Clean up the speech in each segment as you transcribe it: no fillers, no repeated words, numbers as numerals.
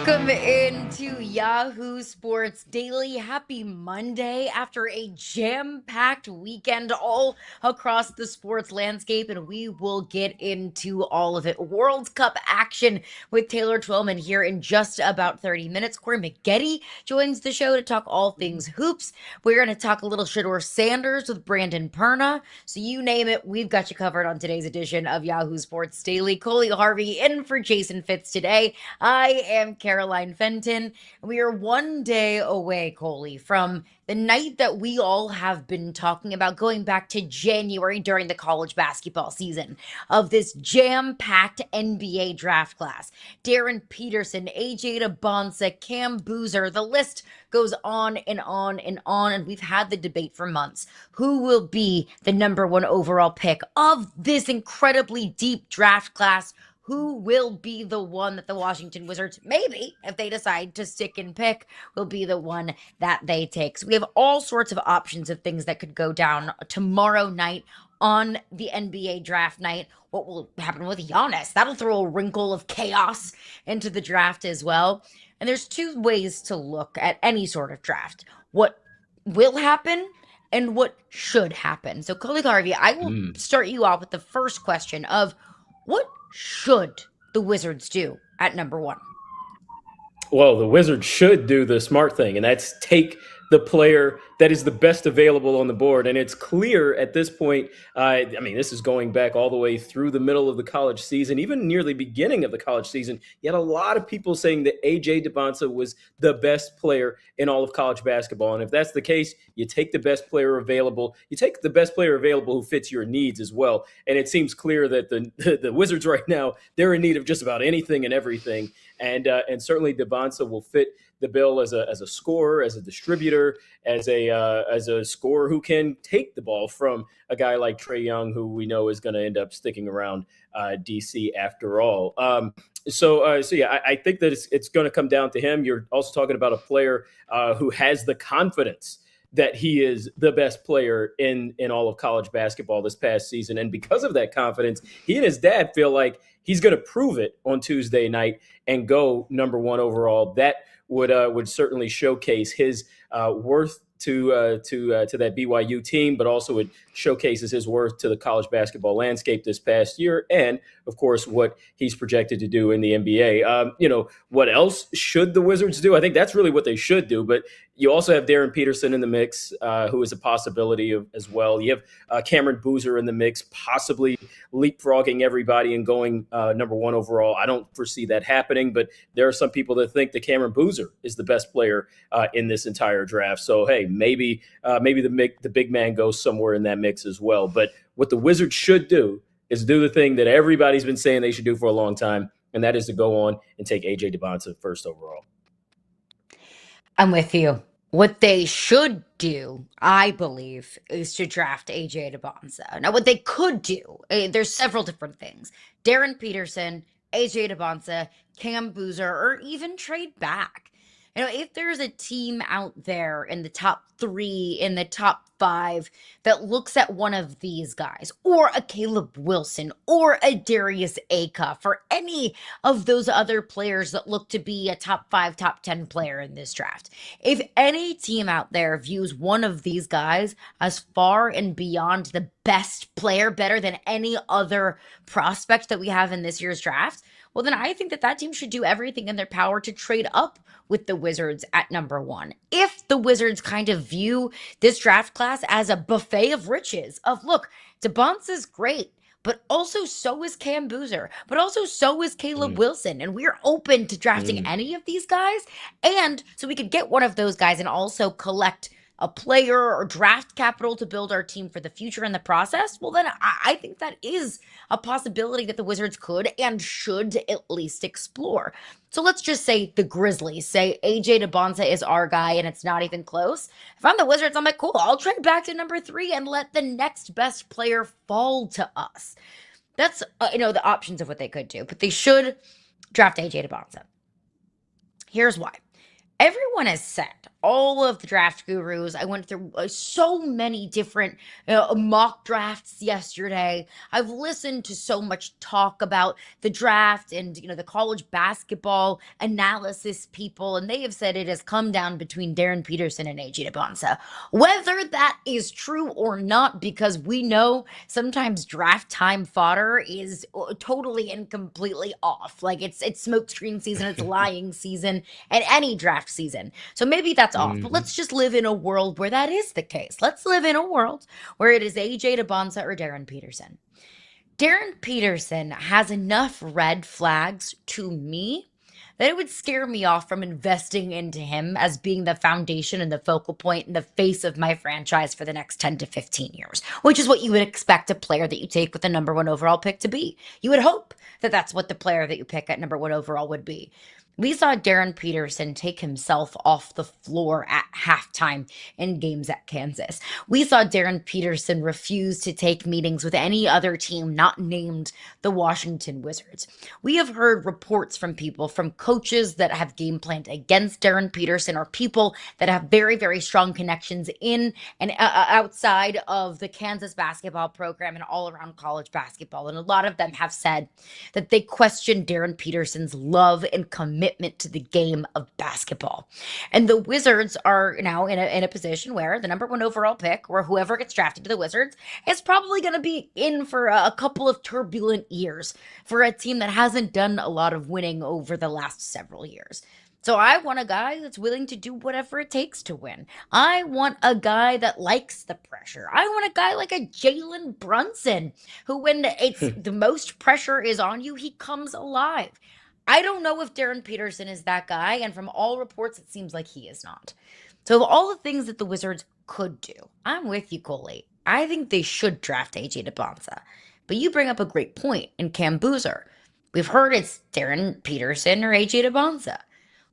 Welcome into Yahoo Sports Daily. Happy Monday after a jam-packed weekend all across the sports landscape, and we will get into all of it. World Cup action with Taylor Twellman here in just about 30 minutes. Corey Maggette joins the show to talk all things hoops. We're going to talk a little SHEDEUR Sanders with Brandon Perna. So you name it, we've got you covered on today's edition of Yahoo Sports Daily. Coley Harvey in for Jason Fitz today. I am Caroline Fenton. We are one day away, Coley, from the night that we all have been talking about going back to January during the college basketball season of this jam-packed NBA draft class. Darren Peterson, AJ Dybantsa, Cam Boozer, the list goes on and on and on, and we've had the debate for months. Who will be the number one overall pick of this incredibly deep draft class? Who will be the one that the Washington Wizards, maybe, if they decide to stick and pick, will be the one that they take? So we have all sorts of options of things that could go down tomorrow night on the NBA draft night. What will happen with Giannis? That'll throw a wrinkle of chaos into the draft as well. And there's two ways to look at any sort of draft. What will happen and what should happen. So, Coley Harvey, I will start you off with the first question of what should the Wizards do at number one? Well, the Wizards should do the smart thing, and that's take the player that is the best available on the board. And it's clear at this point, this is going back all the way through the middle of the college season, even near the beginning of the college season. You had a lot of people saying that AJ Dybantsa was the best player in all of college basketball. And if that's the case, you take the best player available. You take the best player available who fits your needs as well. And it seems clear that the Wizards right now, they're in need of just about anything and everything. And certainly Dybantsa will fit the bill as a scorer, as a distributor, as a scorer who can take the ball from a guy like Trae Young, who we know is going to end up sticking around DC after all. I think that it's going to come down to him. You're also talking about a player who has the confidence that he is the best player in all of college basketball this past season. And because of that confidence, he and his dad feel like he's going to prove it on Tuesday night and go number one overall. That would certainly showcase his worth to that BYU team, but also it showcases his worth to the college basketball landscape this past year, and of course what he's projected to do in the NBA. What else should the Wizards do? I think that's really what they should do. But you also have Darren Peterson in the mix, who is a possibility as well. You have Cameron Boozer in the mix, possibly leapfrogging everybody and going number one overall. I don't foresee that happening, but there are some people that think that Cameron Boozer is the best player in this entire draft. So hey, maybe the big man goes somewhere in that mix as well. But what the Wizards should do is do the thing that everybody's been saying they should do for a long time, and that is to go on and take AJ Dybantsa first overall. I'm with you. What they should do, I believe, is to draft AJ Dybantsa. Now, what they could do, there's several different things. Darren Peterson, AJ Dybantsa, Cam Boozer, or even trade back. If there's a team out there in the top 3, in the top 5 that looks at one of these guys, or a Caleb Wilson, or a Darius Acuff, or any of those other players that look to be a top 5, top 10 player in this draft, if any team out there views one of these guys as far and beyond the best player, better than any other prospect that we have in this year's draft, well, then I think that team should do everything in their power to trade up with the Wizards at number one. If the Wizards kind of view this draft class as a buffet of riches, of look, Dybantsa's great, but also so is Cam Boozer, but also so is Caleb Wilson, and we're open to drafting any of these guys, and so we could get one of those guys and also collect a player or draft capital to build our team for the future in the process, well, then I think that is a possibility that the Wizards could and should at least explore. So let's just say the Grizzlies say AJ Dybantsa is our guy and it's not even close. If I'm the Wizards, I'm like, cool, I'll trade back to number 3 and let the next best player fall to us. That's, the options of what they could do, but they should draft AJ Dybantsa. Here's why. Everyone has said all of the draft gurus. I went through so many different mock drafts yesterday. I've listened to so much talk about the draft and the college basketball analysis people, and they have said it has come down between Darren Peterson and AJ Dybantsa. Whether that is true or not, because we know sometimes draft time fodder is totally and completely off. Like it's smokescreen season, it's lying season, and any draft season. So maybe that's off, but Hmm. let's just live in a world where that is the case. Let's live in a world where it is AJ Dybantsa or Darren Peterson. Darren Peterson has enough red flags to me that it would scare me off from investing into him as being the foundation and the focal point and the face of my franchise for the next 10 to 15 years, which is what you would expect a player that you take with the number one overall pick to be. You would hope that that's what the player that you pick at number one overall would be. We saw Darren Peterson take himself off the floor at halftime in games at Kansas. We saw Darren Peterson refuse to take meetings with any other team not named the Washington Wizards. We have heard reports from people, from coaches that have game planned against Darren Peterson, or people that have very, very strong connections in and outside of the Kansas basketball program and all around college basketball. And a lot of them have said that they question Darren Peterson's love and commitment to the game of basketball. And the Wizards are now in a position where the number one overall pick, or whoever gets drafted to the Wizards, is probably going to be in for a couple of turbulent years for a team that hasn't done a lot of winning over the last several years. So I want a guy that's willing to do whatever it takes to win. I want a guy that likes the pressure. I want a guy like a Jalen Brunson, who, when it's the most pressure is on you, he comes alive. I don't know if Darren Peterson is that guy, and from all reports, it seems like he is not. So, of all the things that the Wizards could do, I'm with you, Coley. I think they should draft AJ Dybantsa. But you bring up a great point in Cam Boozer. We've heard it's Darren Peterson or AJ Dybantsa.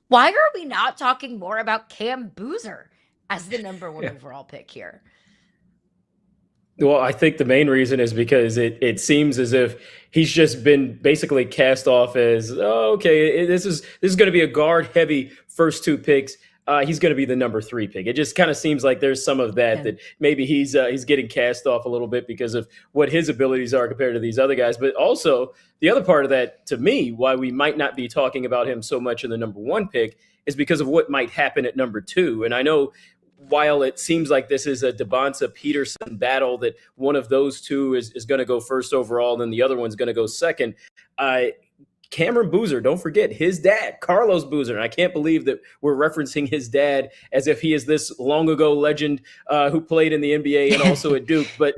Why are we not talking more about Cam Boozer as the number one Yeah. overall pick here? Well, I think the main reason is because it seems as if he's just been basically cast off as, oh, okay, this is going to be a guard heavy first two picks. He's going to be the number three pick. It just kind of seems like there's some of that, Yeah. that maybe he's getting cast off a little bit because of what his abilities are compared to these other guys. But also the other part of that, to me, why we might not be talking about him so much in the number one pick is because of what might happen at number two. And I know, while it seems like this is a Dybantsa Peterson battle, that one of those two is going to go first overall, and then the other one's going to go second. Uh, Cameron Boozer, don't forget his dad, Carlos Boozer. And I can't believe that we're referencing his dad as if he is this long ago legend who played in the NBA and also at Duke. But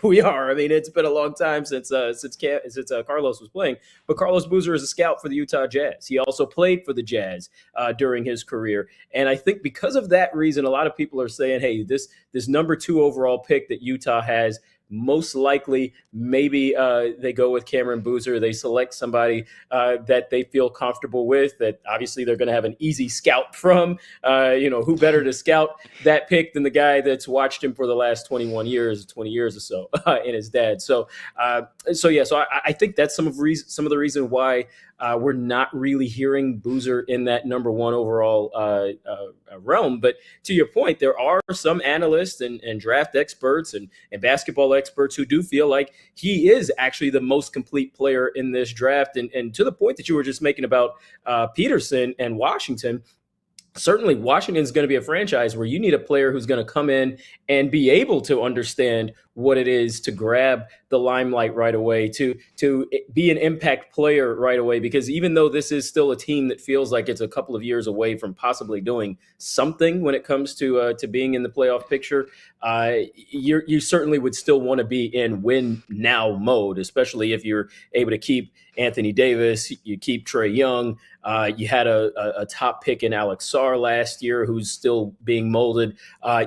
we are. I mean, it's been a long time since Carlos was playing. But Carlos Boozer is a scout for the Utah Jazz. He also played for the Jazz during his career. And I think because of that reason, a lot of people are saying, hey, this number two overall pick that Utah has, most likely, maybe they go with Cameron Boozer. They select somebody that they feel comfortable with, that obviously they're going to have an easy scout from. Who better to scout that pick than the guy that's watched him for the last 20 years or so, and his dad. So I think that's some of the reason why we're not really hearing Boozer in that number one overall realm. But to your point, there are some analysts and draft experts and basketball experts who do feel like he is actually the most complete player in this draft. And to the point that you were just making about Peterson and Washington, certainly Washington's going to be a franchise where you need a player who's going to come in and be able to understand what it is to grab the limelight right away, to be an impact player right away. Because even though this is still a team that feels like it's a couple of years away from possibly doing something when it comes to being in the playoff picture, you certainly would still want to be in win now mode, especially if you're able to keep Anthony Davis, you keep Trae Young. You had a top pick in Alex Sarr last year, who's still being molded.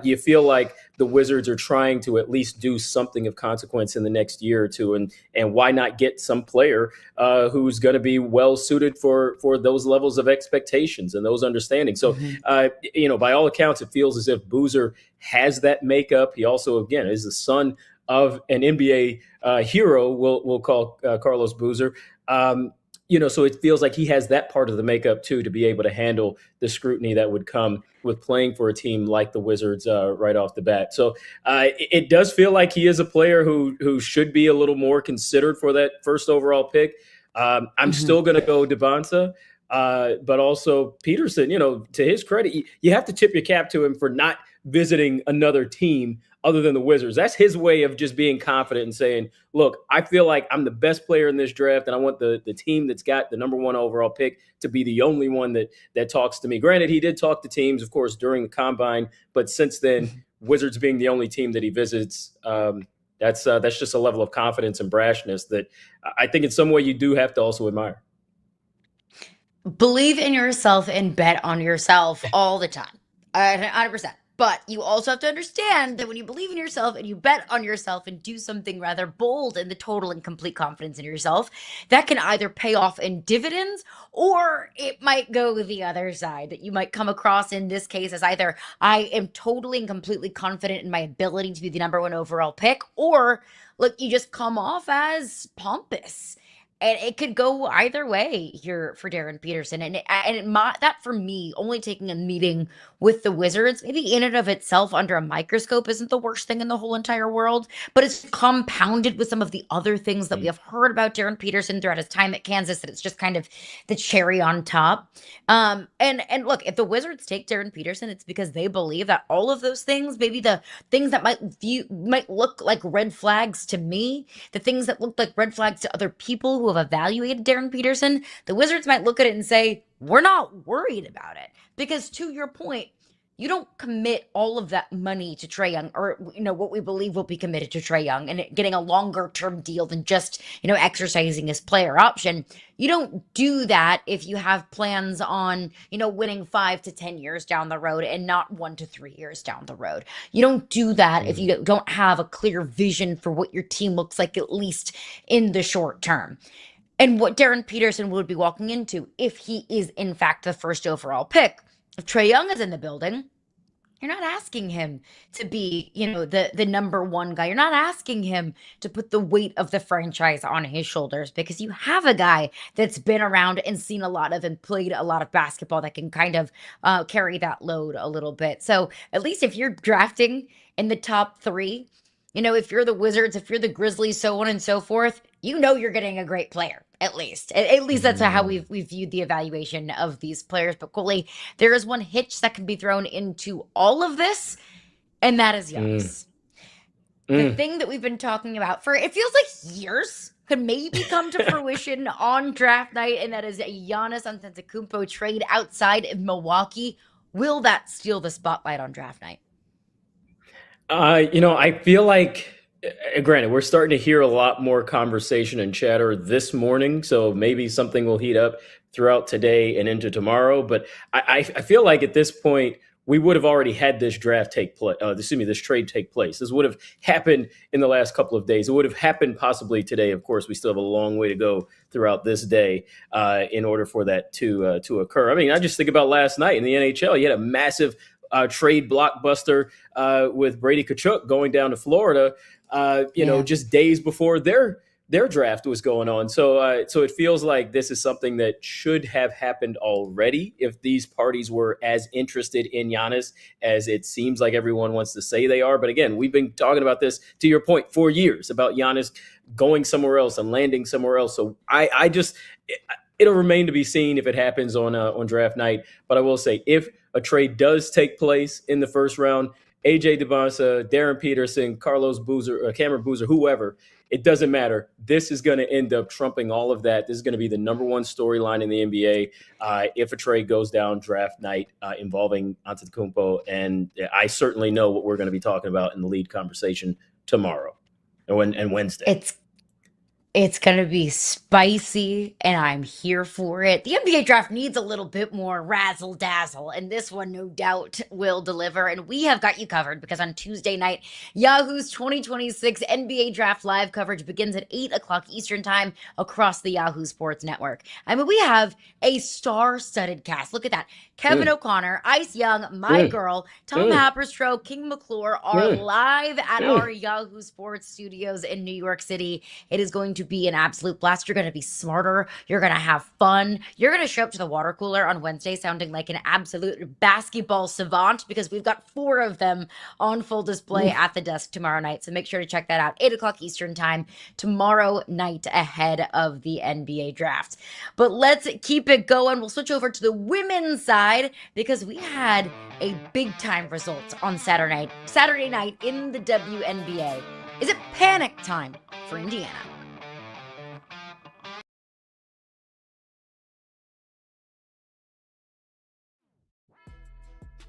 You feel like the Wizards are trying to at least do something of consequence in the next year or two, and why not get some player who's going to be well suited for those levels of expectations and those understandings. So, by all accounts, it feels as if Boozer has that makeup. He also, again, is the son of an NBA hero. We'll call Carlos Boozer. so it feels like he has that part of the makeup too to be able to handle the scrutiny that would come with playing for a team like the Wizards right off the bat. So it does feel like he is a player who should be a little more considered for that first overall pick. I'm Mhm. still going to go Dybantsa, but also Peterson. To his credit, you have to tip your cap to him for not visiting another team other than the Wizards. That's his way of just being confident and saying, look, I feel like I'm the best player in this draft, and I want the team that's got the number one overall pick to be the only one that talks to me. Granted, he did talk to teams, of course, during the combine, but since then, Wizards being the only team that he visits, that's just a level of confidence and brashness that I think in some way you do have to also admire. Believe in yourself and bet on yourself all the time. 100%. But you also have to understand that when you believe in yourself and you bet on yourself and do something rather bold in the total and complete confidence in yourself, that can either pay off in dividends or it might go the other side. That you might come across in this case as either I am totally and completely confident in my ability to be the number one overall pick, or look, you just come off as pompous, and it could go either way here for Darren Peterson. That for me, only taking a meeting with the Wizards, maybe in and of itself under a microscope, isn't the worst thing in the whole entire world. But it's compounded with some of the other things that we have heard about Darren Peterson throughout his time at Kansas, that it's just kind of the cherry on top. And look, if the Wizards take Darren Peterson, it's because they believe that all of those things, maybe the things that might look like red flags to me, the things that look like red flags to other people who have evaluated Darren Peterson, the Wizards might look at it and say, we're not worried about it. Because to your point, you don't commit all of that money to Trae Young, or what we believe will be committed to Trae Young, and getting a longer term deal than just exercising his player option. You don't do that if you have plans on winning 5 to 10 years down the road and not 1 to 3 years down the road. You don't do that if you don't have a clear vision for what your team looks like, at least in the short term. And what Darren Peterson would be walking into if he is in fact the first overall pick. If Trae Young is in the building, you're not asking him to be, the number one guy. You're not asking him to put the weight of the franchise on his shoulders, because you have a guy that's been around and seen a lot of and played a lot of basketball that can kind of carry that load a little bit. So at least if you're drafting in the top three, if you're the Wizards, if you're the Grizzlies, so on and so forth, you're getting a great player. At least, that's how we've viewed the evaluation of these players. But Coley, there is one hitch that can be thrown into all of this, and that is Giannis. The thing that we've been talking about for, it feels like years, could maybe come to fruition on draft night, and that is a Giannis Antetokounmpo trade outside of Milwaukee. Will that steal the spotlight on draft night? I feel like, granted, we're starting to hear a lot more conversation and chatter this morning, so maybe something will heat up throughout today and into tomorrow. But I feel like at this point, we would have already had this draft take place. This trade take place. This would have happened in the last couple of days. It would have happened possibly today. Of course, we still have a long way to go throughout this day in order for that to occur. I mean, I just think about last night in the NHL. You had a massive trade blockbuster with Brady Tkachuk going down to Florida, just days before their draft was going on. So it feels like this is something that should have happened already if these parties were as interested in Giannis as it seems like everyone wants to say they are. But again, we've been talking about this, to your point, for years, about Giannis going somewhere else and landing somewhere else. So it'll remain to be seen if it happens on draft night. But I will say, if a trade does take place in the first round, AJ Dybantsa, Darren Peterson, Carlos Boozer, Cameron Boozer, whoever, it doesn't matter. This is going to end up trumping all of that. This is going to be the number one storyline in the NBA if a trade goes down draft night involving Antetokounmpo. And I certainly know what we're going to be talking about in the lead conversation tomorrow and Wednesday. It's going to be spicy, and I'm here for it. The NBA draft needs a little bit more razzle dazzle, and this one, no doubt, will deliver. And we have got you covered, because on Tuesday night, Yahoo's 2026 NBA Draft Live coverage begins at 8 o'clock Eastern Time across the Yahoo Sports Network. I mean, we have a star-studded cast. Look at that. Kevin O'Connor, Ice Young, My Girl, Tom Haberstroh, King McClure are live at our Yahoo Sports studios in New York City. It is going to to be an absolute blast. You're going to be smarter. You're going to have fun. You're going to show up to the water cooler on Wednesday sounding like an absolute basketball savant because we've got 4 of them on full display at the desk tomorrow night. So make sure to check that out. 8 o'clock Eastern time tomorrow night ahead of the NBA draft. But let's keep it going. We'll switch over to the women's side because we had a big time result on Saturday night in the WNBA. Is it panic time for Indiana?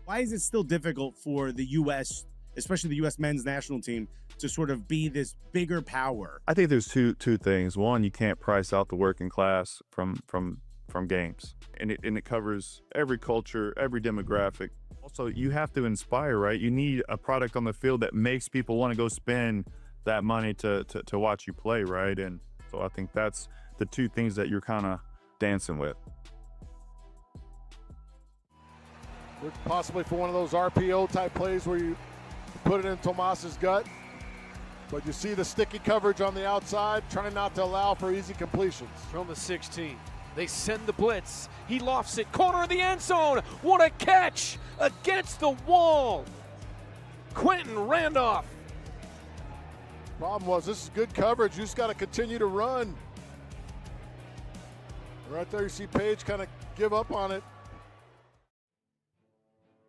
Why is it still difficult for the U.S., especially the U.S. men's national team, to sort of be this bigger power? I think there's two things. One, you can't price out the working class from games, and it covers every culture, every demographic. Also, you have to inspire, right? You need a product on the field that makes people want to go spend that money to watch you play, right? And so I think that's the two things that you're kind of dancing with. Possibly for one of those RPO type plays where you put it in Tomas's gut, but you see the sticky coverage on the outside, trying not to allow for easy completions. From the 16, they send the blitz. He lofts it, corner of the end zone. What a catch against the wall. Quentin Randolph. Problem was, this is good coverage. You just got to continue to run. Right there, you see Paige kind of give up on it.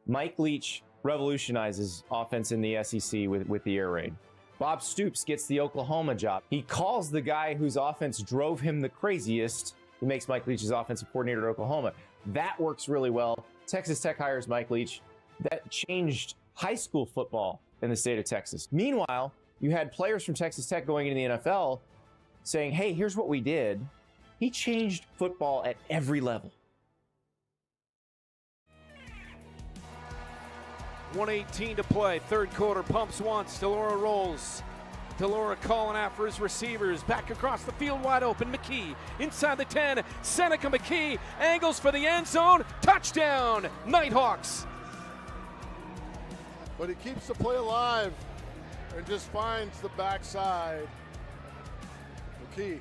Mike Leach revolutionizes offense in the SEC with the air raid. Bob Stoops gets the Oklahoma job. He calls the guy whose offense drove him the craziest, who makes Mike Leach's offensive coordinator at Oklahoma. That works really well. Texas Tech hires Mike Leach. That changed high school football in the state of Texas. Meanwhile, you had players from Texas Tech going into the NFL saying, hey, here's what we did. He changed football at every level. 1:18 to play, third quarter, pumps once, Delora rolls. Delora calling out for his receivers, back across the field, wide open, McKee, inside the 10, Seneca McKee, angles for the end zone, touchdown, Nighthawks. But he keeps the play alive and just finds the backside. McKee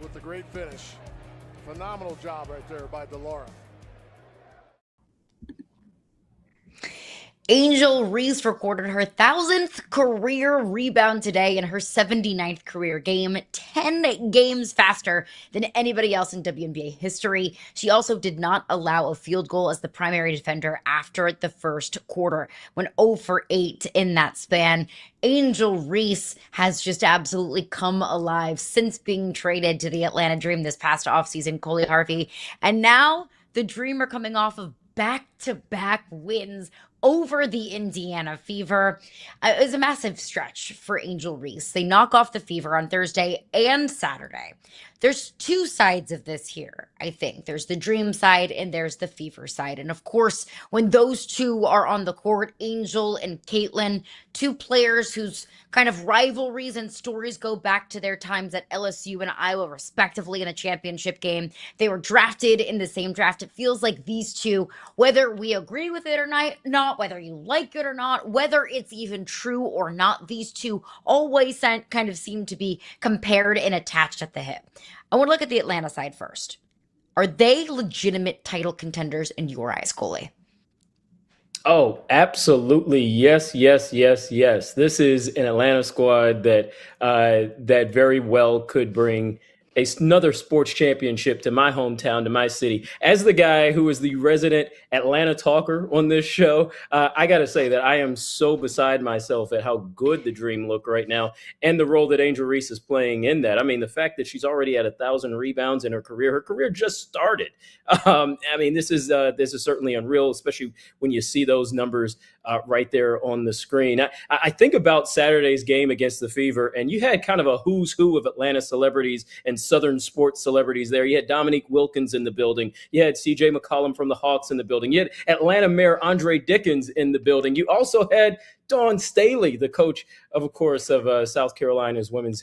with the great finish. Phenomenal job right there by Delora. Angel Reese recorded her 1,000th career rebound today in her 79th career game, 10 games faster than anybody else in WNBA history. She also did not allow a field goal as the primary defender after the first quarter, went 0 for 8 in that span. Angel Reese has just absolutely come alive since being traded to the Atlanta Dream this past offseason, Coley Harvey. And now the Dream are coming off of back-to-back wins over the Indiana Fever. It was a massive stretch for Angel Reese. They knock off the Fever on Thursday and Saturday. There's 2 sides of this here, I think. There's the Dream side and there's the Fever side. And of course, when those 2 are on the court, Angel and Caitlin, 2 players whose kind of rivalries and stories go back to their times at LSU and Iowa, respectively, in a championship game. They were drafted in the same draft. It feels like these 2, whether we agree with it or not, whether you like it or not, whether it's even true or not, these 2 always kind of seem to be compared and attached at the hip. I want to look at the Atlanta side first. Are they legitimate title contenders in your eyes, Coley? Oh, absolutely. Yes, yes, yes, yes. This is an Atlanta squad that that very well could bring another sports championship to my hometown, to my city. As the guy who is the resident Atlanta talker on this show, I got to say that I am so beside myself at how good the Dream look right now and the role that Angel Reese is playing in that. I mean, the fact that she's already at 1,000 rebounds in her career just started. I mean, this is certainly unreal, especially when you see those numbers right there on the screen. I think about Saturday's game against the Fever, and you had kind of a who's who of Atlanta celebrities and Southern sports celebrities there. You had Dominique Wilkins in the building. You had CJ McCollum from the Hawks in the building. You had Atlanta Mayor Andre Dickens in the building. You also had Dawn Staley, the coach of course, of South Carolina's women's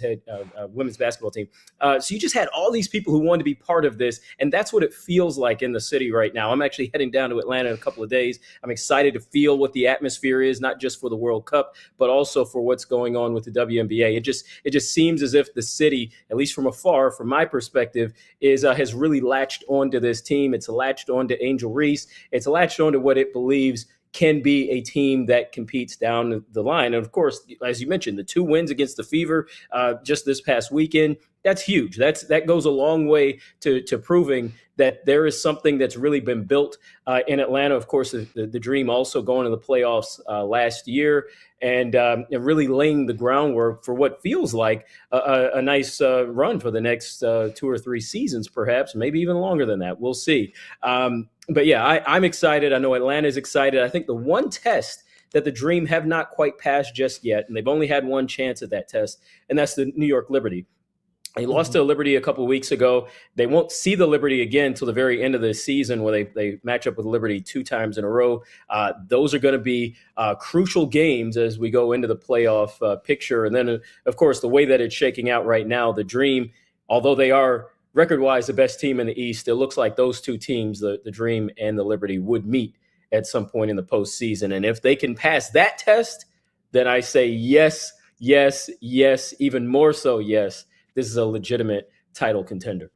basketball team. So you just had all these people who wanted to be part of this, and that's what it feels like in the city right now. I'm actually heading down to Atlanta in a couple of days. I'm excited to feel what the atmosphere is, not just for the World Cup, but also for what's going on with the WNBA. It just seems as if the city, at least from afar, from my perspective, has really latched onto this team. It's latched onto Angel Reese. It's latched onto what it believes can be a team that competes down the line. And of course, as you mentioned, the 2 wins against the Fever just this past weekend, that's huge. That goes a long way to proving that there is something that's really been built in Atlanta. Of course, the Dream also going to the playoffs last year and really laying the groundwork for what feels like a nice run for the next 2 or 3 seasons, perhaps, maybe even longer than that. We'll see. But yeah, I'm excited. I know Atlanta's excited. I think the one test that the Dream have not quite passed just yet, and they've only had one chance at that test, and that's the New York Liberty. They lost to Liberty a couple of weeks ago. They won't see the Liberty again until the very end of the season where they match up with Liberty 2 times in a row. Those are going to be crucial games as we go into the playoff picture. And then, of course, the way that it's shaking out right now, the Dream, although they are record-wise the best team in the East, it looks like those 2 teams, the Dream and the Liberty, would meet at some point in the postseason. And if they can pass that test, then I say yes, yes, yes, even more so yes. This is a legitimate title contender.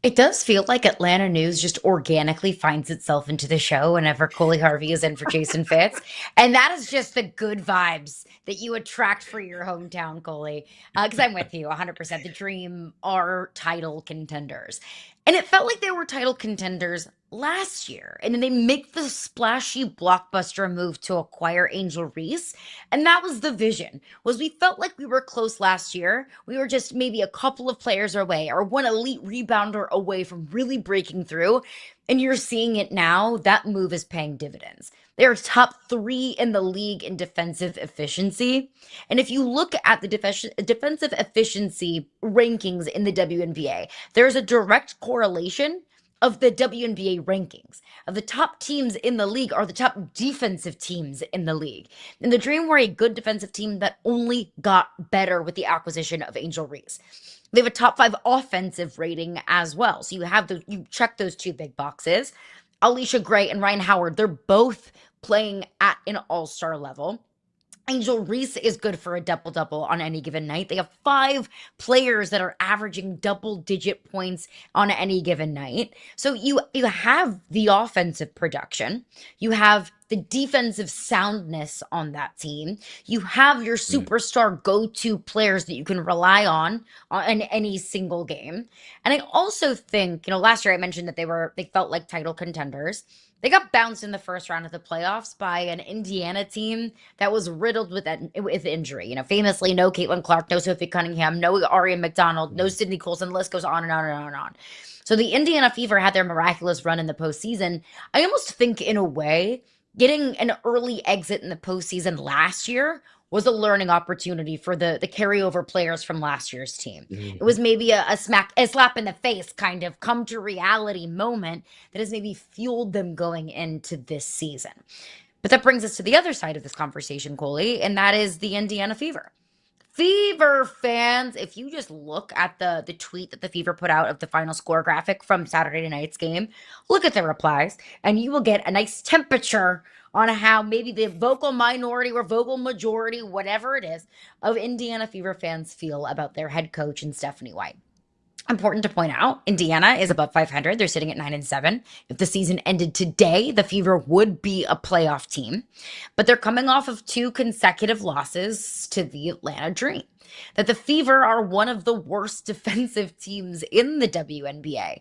It does feel like Atlanta news just organically finds itself into the show whenever Coley Harvey is in for Jason Fitz. And that is just the good vibes that you attract for your hometown, Coley. Because I'm with you 100%. The Dream are title contenders. And it felt like they were title contenders last year. And then they make the splashy blockbuster move to acquire Angel Reese. And that was the vision, was we felt like we were close last year. We were just maybe a couple of players away or one elite rebounder away from really breaking through. And you're seeing it now. That move is paying dividends. They're top 3 in the league in defensive efficiency. And if you look at the defensive efficiency rankings in the WNBA, there's a direct correlation of the WNBA rankings. Of the top teams in the league are the top defensive teams in the league. And the Dream were a good defensive team that only got better with the acquisition of Angel Reese. They have a top 5 offensive rating as well. So you check those 2 big boxes. Alicia Gray and Ryan Howard, they're both playing at an all-star level. Angel Reese is good for a double-double on any given night. They have 5 players that are averaging double-digit points on any given night. So you have the offensive production. You have the defensive soundness on that team. You have your superstar go-to players that you can rely on in any single game. And I also think, last year I mentioned that they felt like title contenders. They got bounced in the first round of the playoffs by an Indiana team that was riddled with injury. Famously, no Caitlin Clark, no Sophie Cunningham, no Aria McDonald, no Sydney Colson. The list goes on and on and on and on. So the Indiana Fever had their miraculous run in the postseason. I almost think, in a way, getting an early exit in the postseason last year was a learning opportunity for the carryover players from last year's team. It was maybe a slap in the face kind of come to reality moment that has maybe fueled them going into this season. But that brings us to the other side of this conversation, Coley, and that is the Indiana Fever. Fever fans, if you just look at the tweet that the Fever put out of the final score graphic from Saturday night's game, look at the replies, and you will get a nice temperature on how maybe the vocal minority or vocal majority, whatever it is, of Indiana Fever fans feel about their head coach and Stephanie White. Important to point out, Indiana is above 500. They're sitting at 9-7. If the season ended today, the Fever would be a playoff team. But they're coming off of 2 consecutive losses to the Atlanta Dream. That the Fever are one of the worst defensive teams in the WNBA.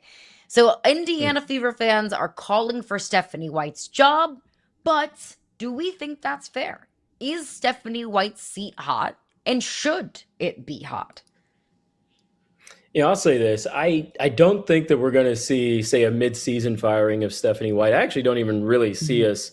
So Indiana Fever fans are calling for Stephanie White's job. But do we think that's fair? Is Stephanie White's seat hot? And should it be hot? I'll say this. I don't think that we're going to see, say, a mid-season firing of Stephanie White. I actually don't even really see us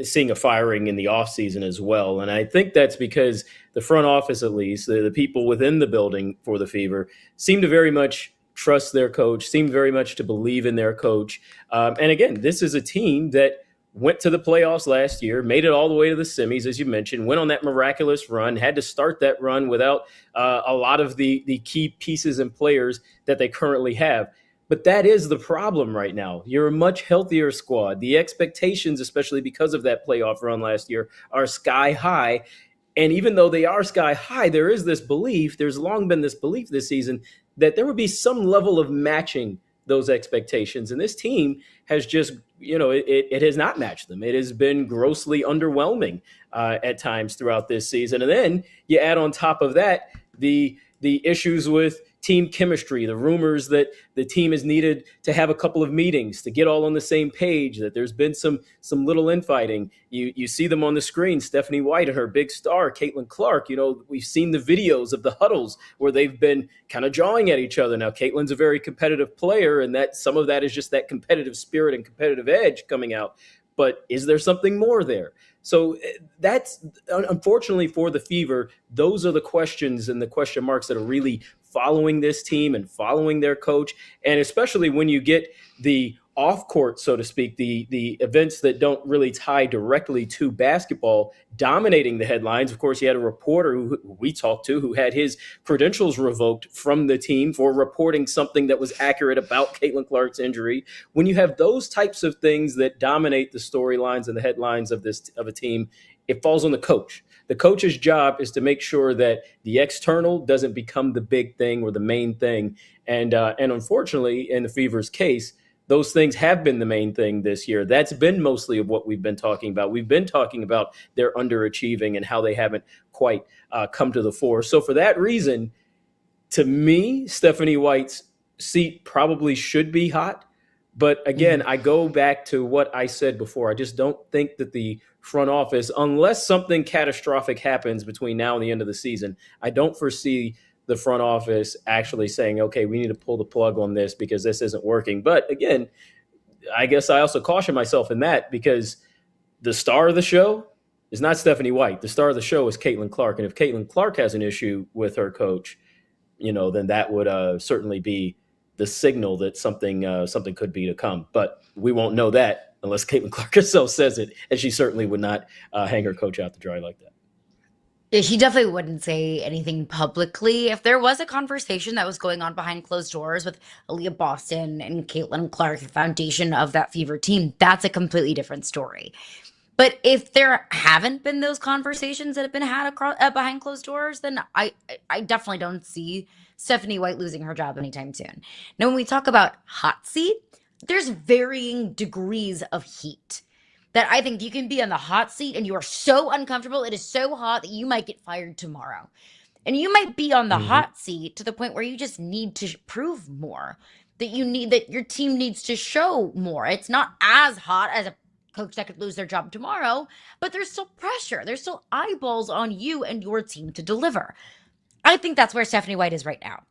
seeing a firing in the offseason as well. And I think that's because the front office, at least, the people within the building for the Fever, seem to very much trust their coach, seem very much to believe in their coach. And again, this is a team that went to the playoffs last year, made it all the way to the semis, as you mentioned, went on that miraculous run, had to start that run without a lot of the key pieces and players that they currently have. But that is the problem right now. You're a much healthier squad. The expectations, especially because of that playoff run last year, are sky high. And even though they are sky high, there is this belief, there's long been this belief this season, that there would be some level of matching those expectations. And this team has just, it has not matched them. It has been grossly underwhelming at times throughout this season. And then you add on top of that the issues with team chemistry, the rumors that the team has needed to have a couple of meetings to get all on the same page, that there's been some little infighting. You see them on the screen, Stephanie White and her big star, Caitlin Clark. We've seen the videos of the huddles where they've been kind of jawing at each other. Now, Caitlin's a very competitive player, and that some of that is just that competitive spirit and competitive edge coming out. But is there something more there? So that's, unfortunately for the Fever, those are the questions and the question marks that are really following this team and following their coach. And especially when you get the off court, so to speak, the events that don't really tie directly to basketball dominating the headlines. Of course, you had a reporter who we talked to who had his credentials revoked from the team for reporting something that was accurate about Caitlin Clark's injury. When you have those types of things that dominate the storylines and the headlines of a team, it falls on the coach. The coach's job is to make sure that the external doesn't become the big thing or the main thing. And unfortunately, in the Fever's case, those things have been the main thing this year. That's been mostly of what we've been talking about. We've been talking about their underachieving and how they haven't quite come to the fore. So for that reason, to me, Stephanie White's seat probably should be hot. But again, I go back to what I said before. I just don't think that the front office, unless something catastrophic happens between now and the end of the season, I don't foresee the front office actually saying, okay, we need to pull the plug on this because this isn't working. But again, I guess I also caution myself in that because the star of the show is not Stephanie White. The star of the show is Caitlin Clark. And if Caitlin Clark has an issue with her coach, then that would certainly be the signal that something could be to come. But we won't know that unless Caitlin Clark herself says it, and she certainly would not hang her coach out to dry like that. Yeah, she definitely wouldn't say anything publicly. If there was a conversation that was going on behind closed doors with Aaliyah Boston and Caitlin Clark, the foundation of that Fever team, that's a completely different story. But if there haven't been those conversations that have been had across, behind closed doors, then I definitely don't see Stephanie White losing her job anytime soon. Now, when we talk about hot seat, there's varying degrees of heat. That I think you can be on the hot seat and you are so uncomfortable, it is so hot that you might get fired tomorrow. And you might be on the hot seat to the point where you just need to prove more, that your team needs to show more. It's not as hot as a coach that could lose their job tomorrow, but there's still pressure. There's still eyeballs on you and your team to deliver. I think that's where Stephanie White is right now.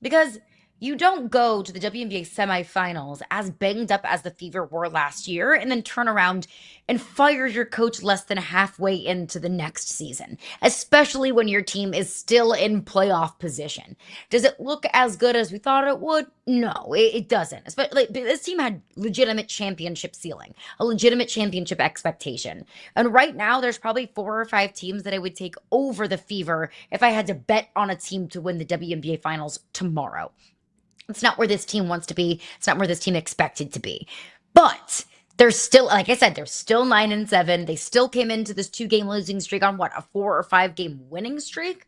Because you don't go to the WNBA semifinals as banged up as the Fever were last year and then turn around and fire your coach less than halfway into the next season, especially when your team is still in playoff position. Does it look as good as we thought it would? No, it doesn't. Especially, this team had legitimate championship ceiling, a legitimate championship expectation. And right now, there's probably 4 or 5 teams that I would take over the Fever if I had to bet on a team to win the WNBA finals tomorrow. It's not where this team wants to be. It's not where this team expected to be. But they're still, like I said, they're still 9-7. They still came into this 2-game losing streak on a 4 or 5 game winning streak.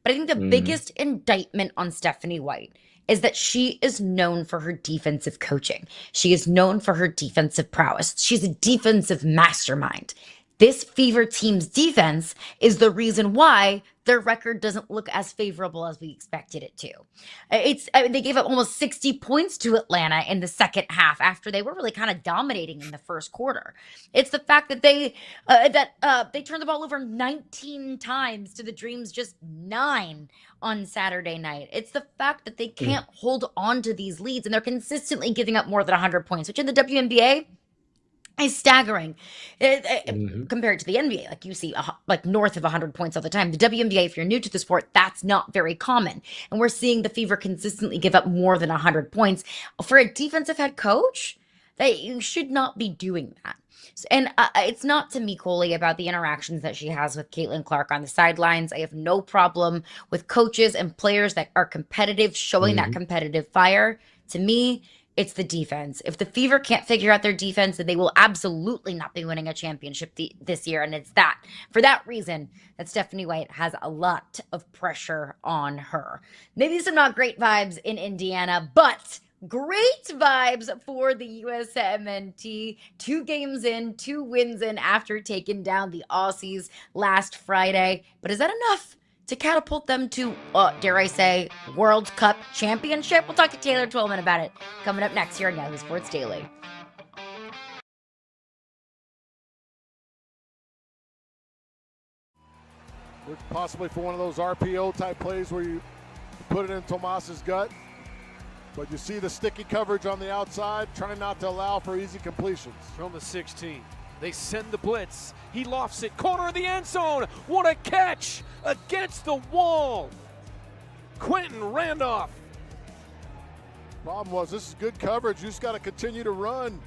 But I think the biggest indictment on Stephanie White is that she is known for her defensive coaching. She is known for her defensive prowess. She's a defensive mastermind. This Fever team's defense is the reason why their record doesn't look as favorable as we expected it to. They gave up almost 60 points to Atlanta in the second half after they were really kind of dominating in the first quarter. It's the fact that they turned the ball over 19 times to the Dreams, just 9 on Saturday night. It's the fact that they can't hold on to these leads and they're consistently giving up more than 100 points, which in the WNBA is staggering compared to the NBA. Like you see like north of 100 points all the time. The WNBA, if you're new to the sport, that's not very common. And we're seeing the Fever consistently give up more than 100 points. For a defensive head coach, you should not be doing that. And it's not to me, Coley, about the interactions that she has with Caitlin Clark on the sidelines. I have no problem with coaches and players that are competitive, showing that competitive fire. To me, it's the defense. If the Fever can't figure out their defense, then they will absolutely not be winning a championship this year. And it's that, for that reason, that Stephanie White has a lot of pressure on her. Maybe some not great vibes in Indiana, but great vibes for the USMNT. 2 games in, 2 wins in after taking down the Aussies last Friday. But is that enough to catapult them to, dare I say, World Cup championship? We'll talk to Taylor Twellman about it coming up next here on Yahoo Sports Daily. Possibly for one of those RPO type plays where you put it in Tomas's gut. But you see the sticky coverage on the outside, trying not to allow for easy completions. From the 16, they send the blitz. He lofts it, corner of the end zone. What a catch against the wall. Quentin Randolph. Problem was, this is good coverage. You just got to continue to run.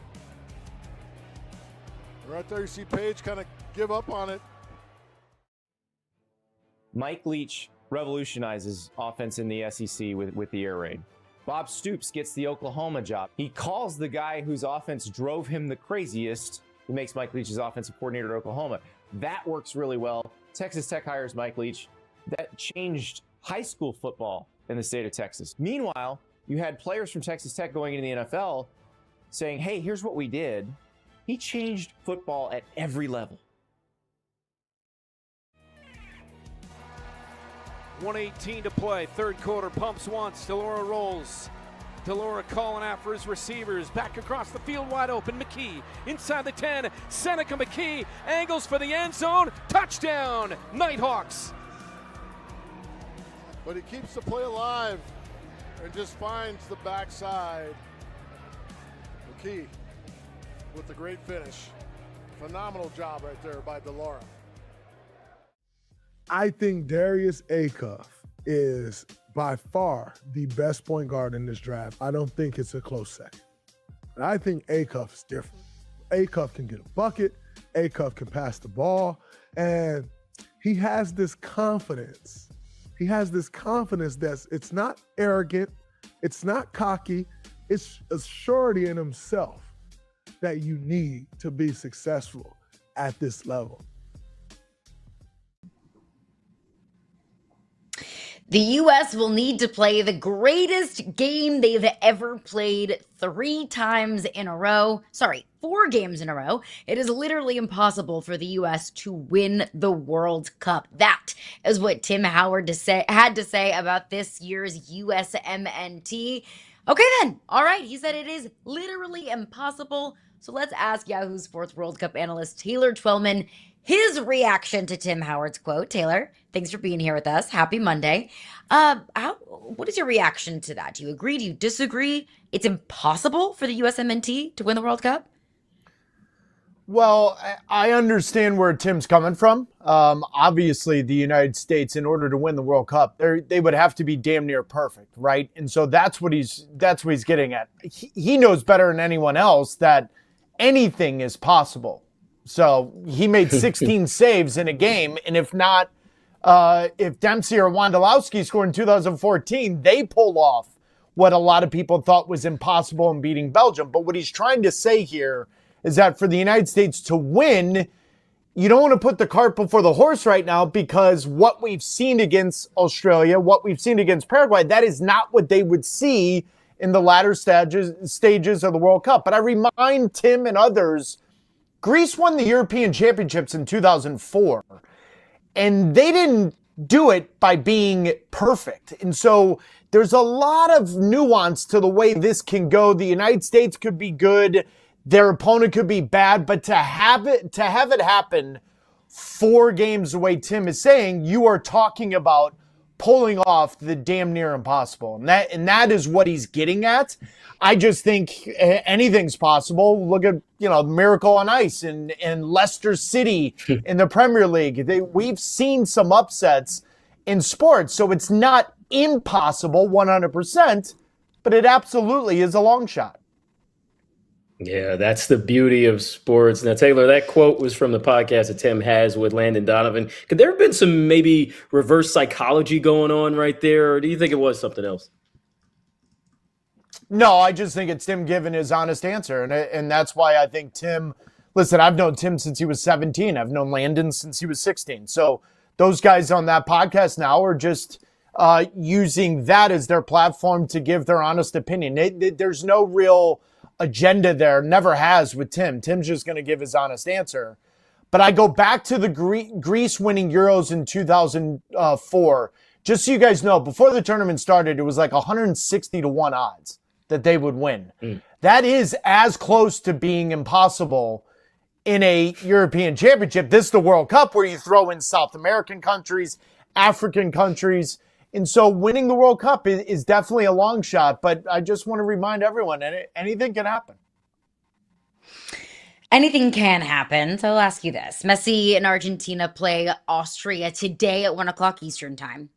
Right there, you see Paige kind of give up on it. Mike Leach revolutionizes offense in the SEC with the air raid. Bob Stoops gets the Oklahoma job. He calls the guy whose offense drove him the craziest, who makes Mike Leach his offensive coordinator at Oklahoma. That works really well. Texas Tech hires Mike Leach. That changed high school football in the state of Texas. Meanwhile, you had players from Texas Tech going into the NFL saying, hey, here's what we did. He changed football at every level. 1:18 to play, third quarter, pumps once, Delora rolls. Delora calling out for his receivers, back across the field wide open, McKee inside the 10, Seneca McKee angles for the end zone, touchdown, Nighthawks. But he keeps the play alive and just finds the backside. McKee with the great finish. Phenomenal job right there by Delora. I think Darius Acuff is by far the best point guard in this draft. I don't think it's a close second. And I think Acuff is different. Acuff can get a bucket. Acuff can pass the ball. And he has this confidence. He has this confidence it's not arrogant. It's not cocky. It's a surety in himself that you need to be successful at this level. The U.S. will need to play the greatest game they've ever played 3 times in a row. 4 games in a row. It is literally impossible for the U.S. to win the World Cup. That is what Tim Howard had to say about this year's USMNT. Okay then. All right. He said it is literally impossible. So let's ask Yahoo Sports World Cup analyst Taylor Twellman his reaction to Tim Howard's quote. Taylor, thanks for being here with us. Happy Monday. What is your reaction to that? Do you agree? Do you disagree? It's impossible for the USMNT to win the World Cup? Well, I understand where Tim's coming from. Obviously, the United States, in order to win the World Cup, they would have to be damn near perfect, right? And so that's what he's getting at. He knows better than anyone else that anything is possible. So he made 16 saves in a game, and if Dempsey or Wondolowski scored in 2014, they pull off what a lot of people thought was impossible in beating Belgium. But what he's trying to say here is that for the United States to win, you don't want to put the cart before the horse right now, because what we've seen against Australia, what we've seen against Paraguay, that is not what they would see in the latter stages of the World Cup. But I remind Tim and others, Greece won the European Championships in 2004, and they didn't do it by being perfect. And so there's a lot of nuance to the way this can go. The United States could be good, their opponent could be bad, but to have it happen 4 games the way Tim is saying, you are talking about pulling off the damn near impossible. And that is what he's getting at. I just think anything's possible. Look at, Miracle on Ice and Leicester City in the Premier League. We've seen some upsets in sports, so it's not impossible 100%, but it absolutely is a long shot. Yeah, that's the beauty of sports. Now, Taylor, that quote was from the podcast that Tim has with Landon Donovan. Could there have been some maybe reverse psychology going on right there, or do you think it was something else? No, I just think it's Tim giving his honest answer. And that's why I think Tim, listen, I've known Tim since he was 17. I've known Landon since he was 16. So those guys on that podcast now are just using that as their platform to give their honest opinion. There's no real agenda there, never has with Tim. Tim's just going to give his honest answer. But I go back to the Greece winning Euros in 2004. Just so you guys know, before the tournament started, it was like 160 to 1 odds that they would win. That is as close to being impossible in a European championship. This is the World Cup where you throw in South American countries, African countries. And so winning the World Cup is definitely a long shot, but I just want to remind everyone, anything can happen. Anything can happen. So I'll ask you this. Messi and Argentina play Austria today at 1 o'clock Eastern time.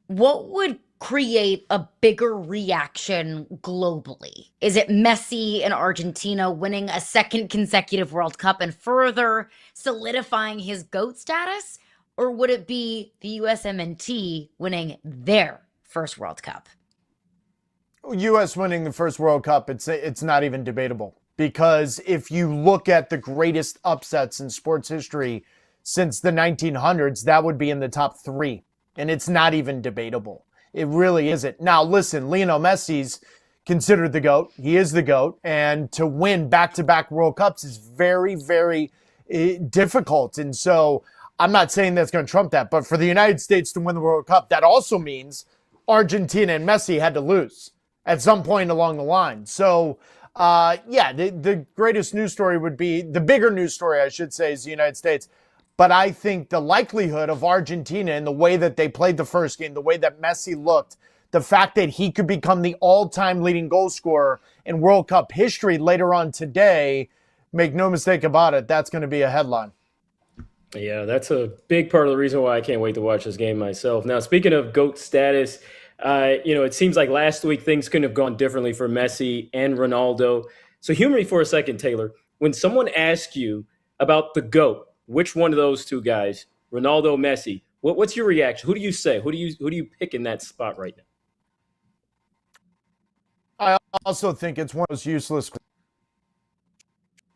What would create a bigger reaction globally? Is it Messi and Argentina winning a second consecutive World Cup and further solidifying his GOAT status? Or would it be the USMNT winning their first World Cup? U.S. winning the first World Cup, it's not even debatable. Because if you look at the greatest upsets in sports history since the 1900s, that would be in the top 3. And it's not even debatable. It really isn't. Now, listen, Lionel Messi's considered the GOAT. He is the GOAT. And to win back-to-back World Cups is very, very difficult. And so I'm not saying that's going to trump that. But for the United States to win the World Cup, that also means Argentina and Messi had to lose at some point along the line. So, the greatest news story would be, the bigger news story, I should say, is the United States. But I think the likelihood of Argentina and the way that they played the first game, the way that Messi looked, the fact that he could become the all-time leading goal scorer in World Cup history later on today, make no mistake about it, that's going to be a headline. Yeah, that's a big part of the reason why I can't wait to watch this game myself. Now, speaking of GOAT status, it seems like last week things couldn't have gone differently for Messi and Ronaldo. So humor me for a second, Taylor. When someone asks you about the GOAT, which one of those two guys, Ronaldo, Messi, what's your reaction? Who do you say? Who do you pick in that spot right now? I also think it's one of those useless questions.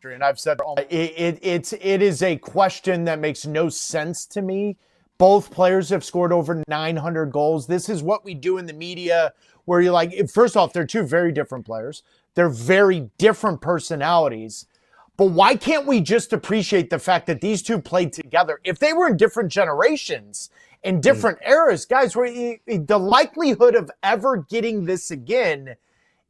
And I've said it is a question that makes no sense to me. Both players have scored over 900 goals. This is what we do in the media where you're like, first off, they're two very different players. They're very different personalities. But why can't we just appreciate the fact that these two played together? If they were in different generations and different eras, guys, the likelihood of ever getting this again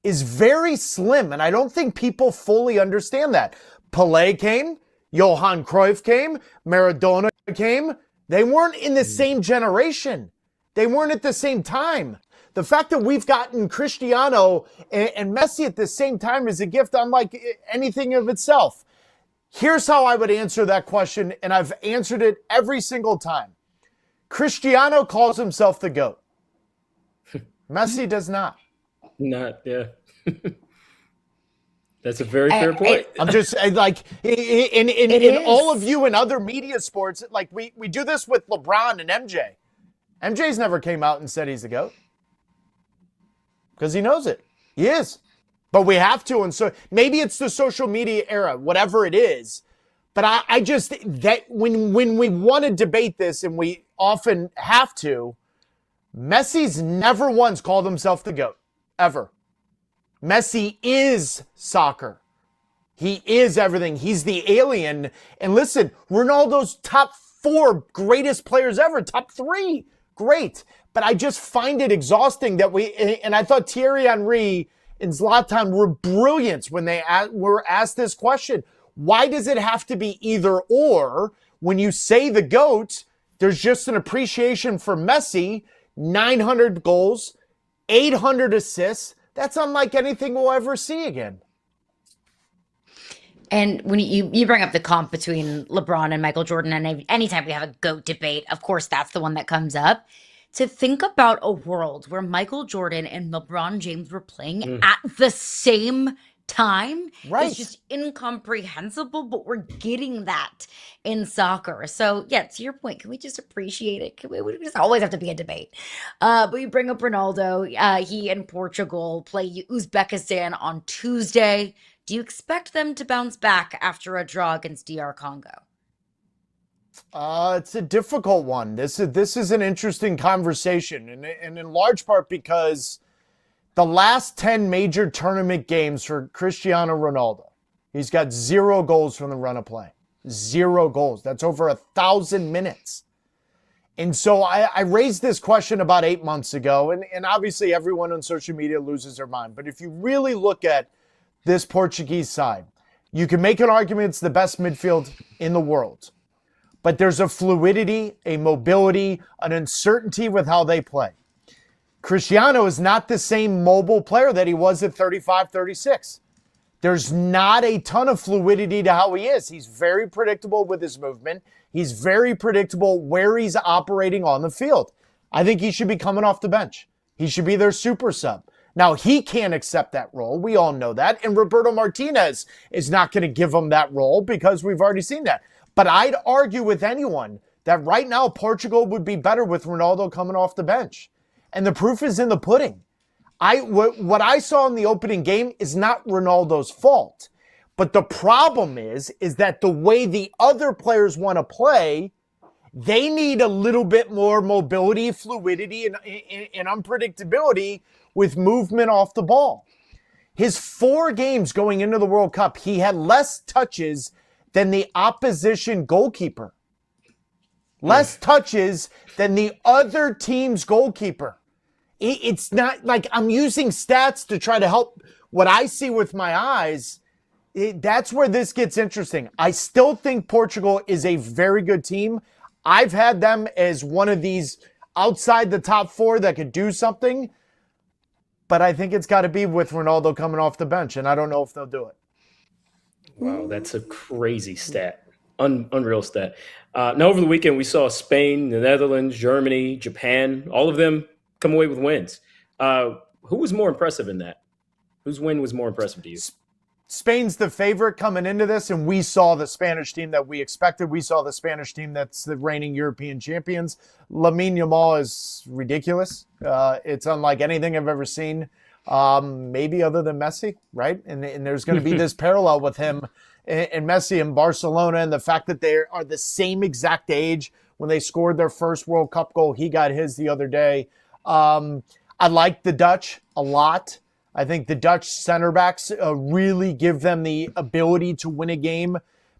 is very slim. And I don't think people fully understand that. Pelé came, Johan Cruyff came, Maradona came. They weren't in the same generation. They weren't at the same time. The fact that we've gotten Cristiano and Messi at the same time is a gift unlike anything of itself. Here's how I would answer that question, and I've answered it every single time. Cristiano calls himself the GOAT. Messi does not. Yeah. That's a very fair point. I'm just like, in all of you and other media sports, like we do this with LeBron and MJ. MJ's never came out and said he's the GOAT. Because he knows it. He is. But we have to. And so maybe it's the social media era, whatever it is. But I just, that when we want to debate this, and we often have to, Messi's never once called himself the GOAT. Ever. Messi is soccer. He is everything. He's the alien. And listen, Ronaldo's top 4 greatest players ever. Top 3. Great. But I just find it exhausting that and I thought Thierry Henry and Zlatan were brilliant when they were asked this question. Why does it have to be either or? When you say the GOAT, there's just an appreciation for Messi, 900 goals, 800 assists. That's unlike anything we'll ever see again. And when you bring up the comp between LeBron and Michael Jordan, and anytime we have a GOAT debate, of course, that's the one that comes up. To think about a world where Michael Jordan and LeBron James were playing at the same time Right. is just incomprehensible, but we're getting that in soccer. So yeah, to your point, can we just appreciate it? We just always have to be a debate. But you bring up Ronaldo. He and Portugal play Uzbekistan on Tuesday. Do you expect them to bounce back after a draw against DR Congo? It's a difficult one. This is an interesting conversation, and in large part because the last 10 major tournament games for Cristiano Ronaldo, he's got 0 goals from the run of play. 0 goals. That's over 1,000 minutes. And so I raised this question about 8 months ago, and obviously everyone on social media loses their mind. But if you really look at this Portuguese side, you can make an argument it's the best midfield in the world. But there's a fluidity, a mobility, an uncertainty with how they play. Cristiano is not the same mobile player that he was at 35, 36. There's not a ton of fluidity to how he is. He's very predictable with his movement. He's very predictable where he's operating on the field. I think he should be coming off the bench. He should be their super sub. Now, he can't accept that role. We all know that. And Roberto Martinez is not going to give him that role because we've already seen that. But I'd argue with anyone that right now Portugal would be better with Ronaldo coming off the bench. And the proof is in the pudding. What I saw in the opening game is not Ronaldo's fault. But the problem is that the way the other players want to play, they need a little bit more mobility, fluidity, and unpredictability with movement off the ball. His 4 games going into the World Cup, he had less touches than the opposition goalkeeper. Less touches than the other team's goalkeeper. It's not like I'm using stats to try to help what I see with my eyes. That's where this gets interesting. I still think Portugal is a very good team. I've had them as one of these outside the top 4 that could do something. But I think it's got to be with Ronaldo coming off the bench, and I don't know if they'll do it. Wow, that's a crazy stat. Unreal stat. Now, over the weekend, we saw Spain, the Netherlands, Germany, Japan, all of them come away with wins. Who was more impressive in that? Whose win was more impressive to you? Spain's the favorite coming into this, and we saw the Spanish team that we expected. We saw the Spanish team that's the reigning European champions. Lamine Yamal is ridiculous. It's unlike anything I've ever seen, maybe other than Messi, right? And there's going to be this parallel with him and Messi in Barcelona, and the fact that they are the same exact age when they scored their first World Cup goal. He got his the other day. I like the Dutch a lot. I think the Dutch center backs really give them the ability to win a game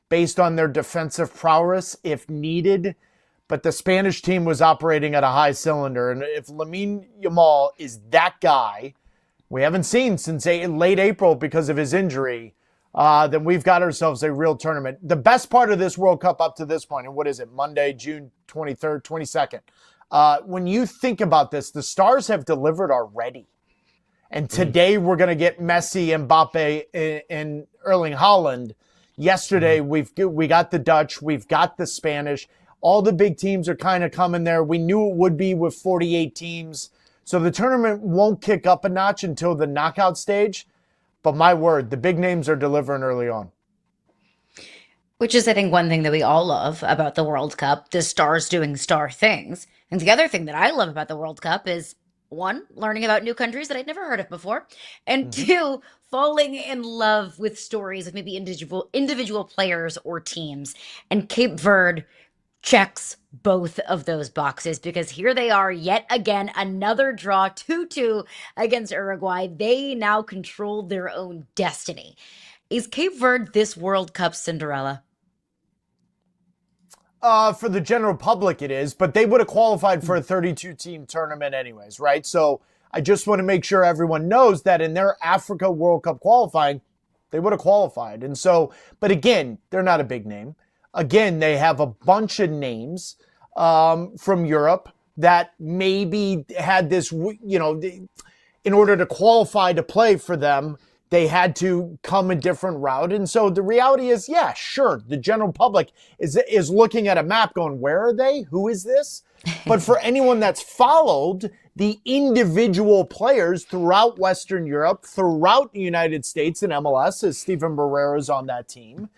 based on their defensive prowess if needed. But the Spanish team was operating at a high cylinder. And if Lamine Yamal is that guy, we haven't seen since late April because of his injury, then we've got ourselves a real tournament. The best part of this World Cup up to this point, and what is it, Monday, June 23rd, 22nd. When you think about this, the stars have delivered already. And today we're going to get Messi, Mbappe, and Erling Haaland. Yesterday we got the Dutch, we've got the Spanish. All the big teams are kind of coming there. We knew it would be with 48 teams. So the tournament won't kick up a notch until the knockout stage. But my word, the big names are delivering early on. Which is, I think, one thing that we all love about the World Cup, the stars doing star things. And the other thing that I love about the World Cup is, 1, learning about new countries that I'd never heard of before, and 2, falling in love with stories of maybe individual players or teams. And Cape Verde checks both of those boxes because here they are yet again, another draw, 2-2 against Uruguay. They now control their own destiny. Is Cape Verde this World Cup Cinderella? For the general public it is, but they would have qualified for a 32-team tournament anyways, right? So I just want to make sure everyone knows that in their Africa World Cup qualifying, they would have qualified. And so, but again, they're not a big name. Again, they have a bunch of names from Europe that maybe had this, in order to qualify to play for them, they had to come a different route. And so the reality is, yeah, sure, the general public is looking at a map going, where are they? Who is this? But for anyone that's followed, the individual players throughout Western Europe, throughout the United States and MLS, as Steven Barrero's on that team.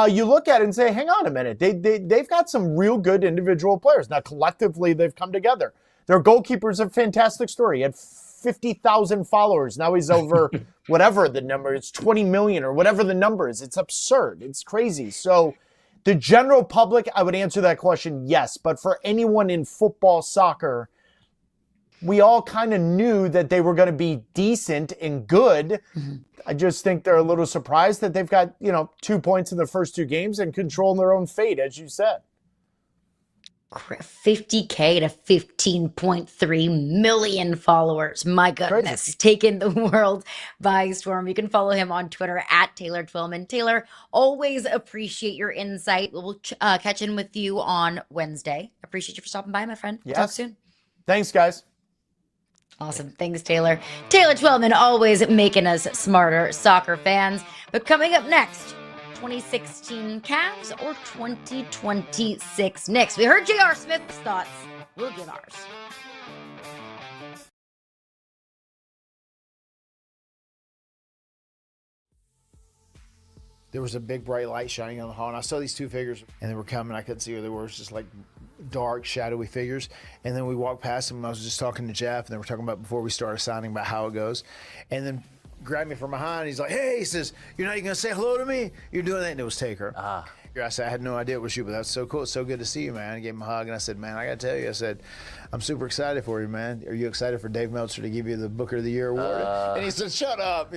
You look at it and say, hang on a minute. They've got some real good individual players. Now, collectively, they've come together. Their goalkeeper's a fantastic story. He had 50,000 followers. Now he's over whatever the number is, 20 million or whatever the number is. It's absurd. It's crazy. So the general public, I would answer that question, yes. But for anyone in football, soccer, we all kind of knew that they were going to be decent and good. I just think they're a little surprised that they've got, 2 points in the first 2 games and controlling their own fate, as you said. 50K to 15.3 million followers. My goodness, he's taken the world by storm. You can follow him on Twitter at Taylor Twellman. Taylor, always appreciate your insight. We'll catch in with you on Wednesday. Appreciate you for stopping by, my friend. We'll talk soon. Thanks, guys. Awesome. Thanks, Taylor. Taylor Twellman, always making us smarter soccer fans. But coming up next, 2016 Cavs or 2026 Knicks? We heard J.R. Smith's thoughts. We'll give ours. There was a big bright light shining on the hall, and I saw these 2 figures, and they were coming. I couldn't see who they were. It was just like dark, shadowy figures. And then we walked past them. I was just talking to Jeff, and they were talking about before we started signing about how it goes. And then grabbed me from behind. He's like, hey, he says, you're not even going to say hello to me? You're doing that? And it was Taker. I said, I had no idea it was you, but that's so cool. It's so good to see you, man. I gave him a hug, and I said, man, I got to tell you, I said, I'm super excited for you, man. Are you excited for Dave Meltzer to give you the Booker of the Year award? And he said, shut up,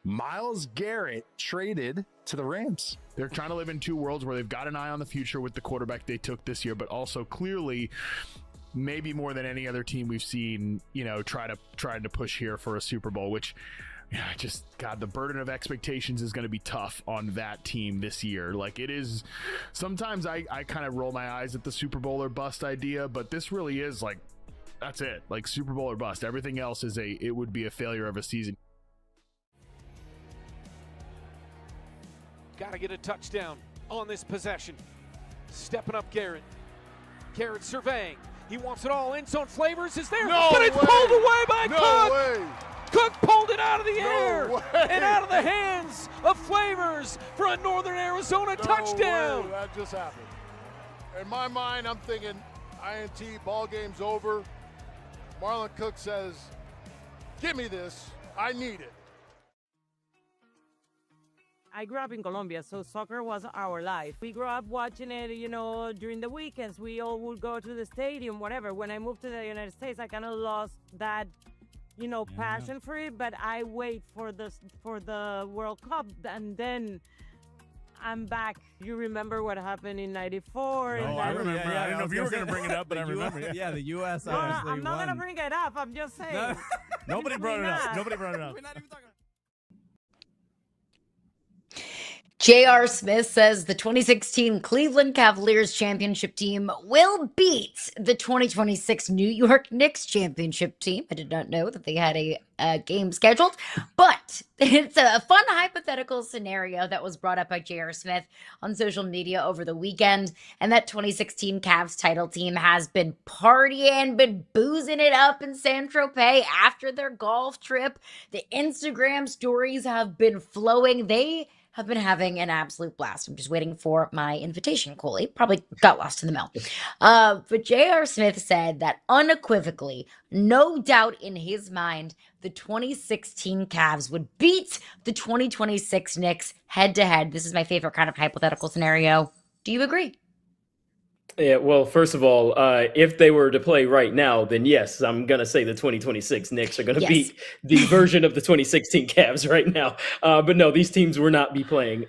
Myles Garrett traded to the Rams. They're trying to live in 2 worlds where they've got an eye on the future with the quarterback they took this year, but also clearly maybe more than any other team we've seen, trying to push here for a Super Bowl, which God, the burden of expectations is going to be tough on that team this year. Like it is, sometimes I kind of roll my eyes at the Super Bowl or bust idea, but this really is like, that's it. Like Super Bowl or bust. Everything else it would be a failure of a season. Got to get a touchdown on this possession. Stepping up Garrett. Garrett surveying. He wants it all. End zone Flavors is there. No but it's way. pulled away by No Cook. way. Cook pulled it out of the No air way. and out of the hands of Flavors for a Northern Arizona touchdown. Way. That just happened. In my mind, I'm thinking INT, ball game's over. Marlon Cook says, give me this. I need it. I grew up in Colombia, so soccer was our life. We grew up watching it, during the weekends. We all would go to the stadium, whatever. When I moved to the United States, I kind of lost that, passion for it. But I wait for the World Cup, and then I'm back. You remember what happened in '94? No, I remember. I didn't know if you were going to bring it up, but I remember. Yeah, the U.S. No, obviously I'm not won. going to bring it up. I'm just saying. No, nobody brought it up. Nobody brought it up. We're not even talking. J.R. Smith says the 2016 Cleveland Cavaliers championship team will beat the 2026 New York Knicks championship team. I did not know that they had a game scheduled, but it's a fun hypothetical scenario that was brought up by J.R. Smith on social media over the weekend. And that 2016 Cavs title team has been partying, been boozing it up in San Tropez after their golf trip. The Instagram stories have been flowing. They have been having an absolute blast. I'm just waiting for my invitation, Coley. Probably got lost in the mail. But J.R. Smith said that unequivocally, no doubt in his mind, the 2016 Cavs would beat the 2026 Knicks head-to-head. This is my favorite kind of hypothetical scenario. Do you agree? Yeah, well, first of all, if they were to play right now, then yes, I'm going to say the 2026 Knicks are going to beat the version of the 2016 Cavs right now. But no, these teams will not be playing.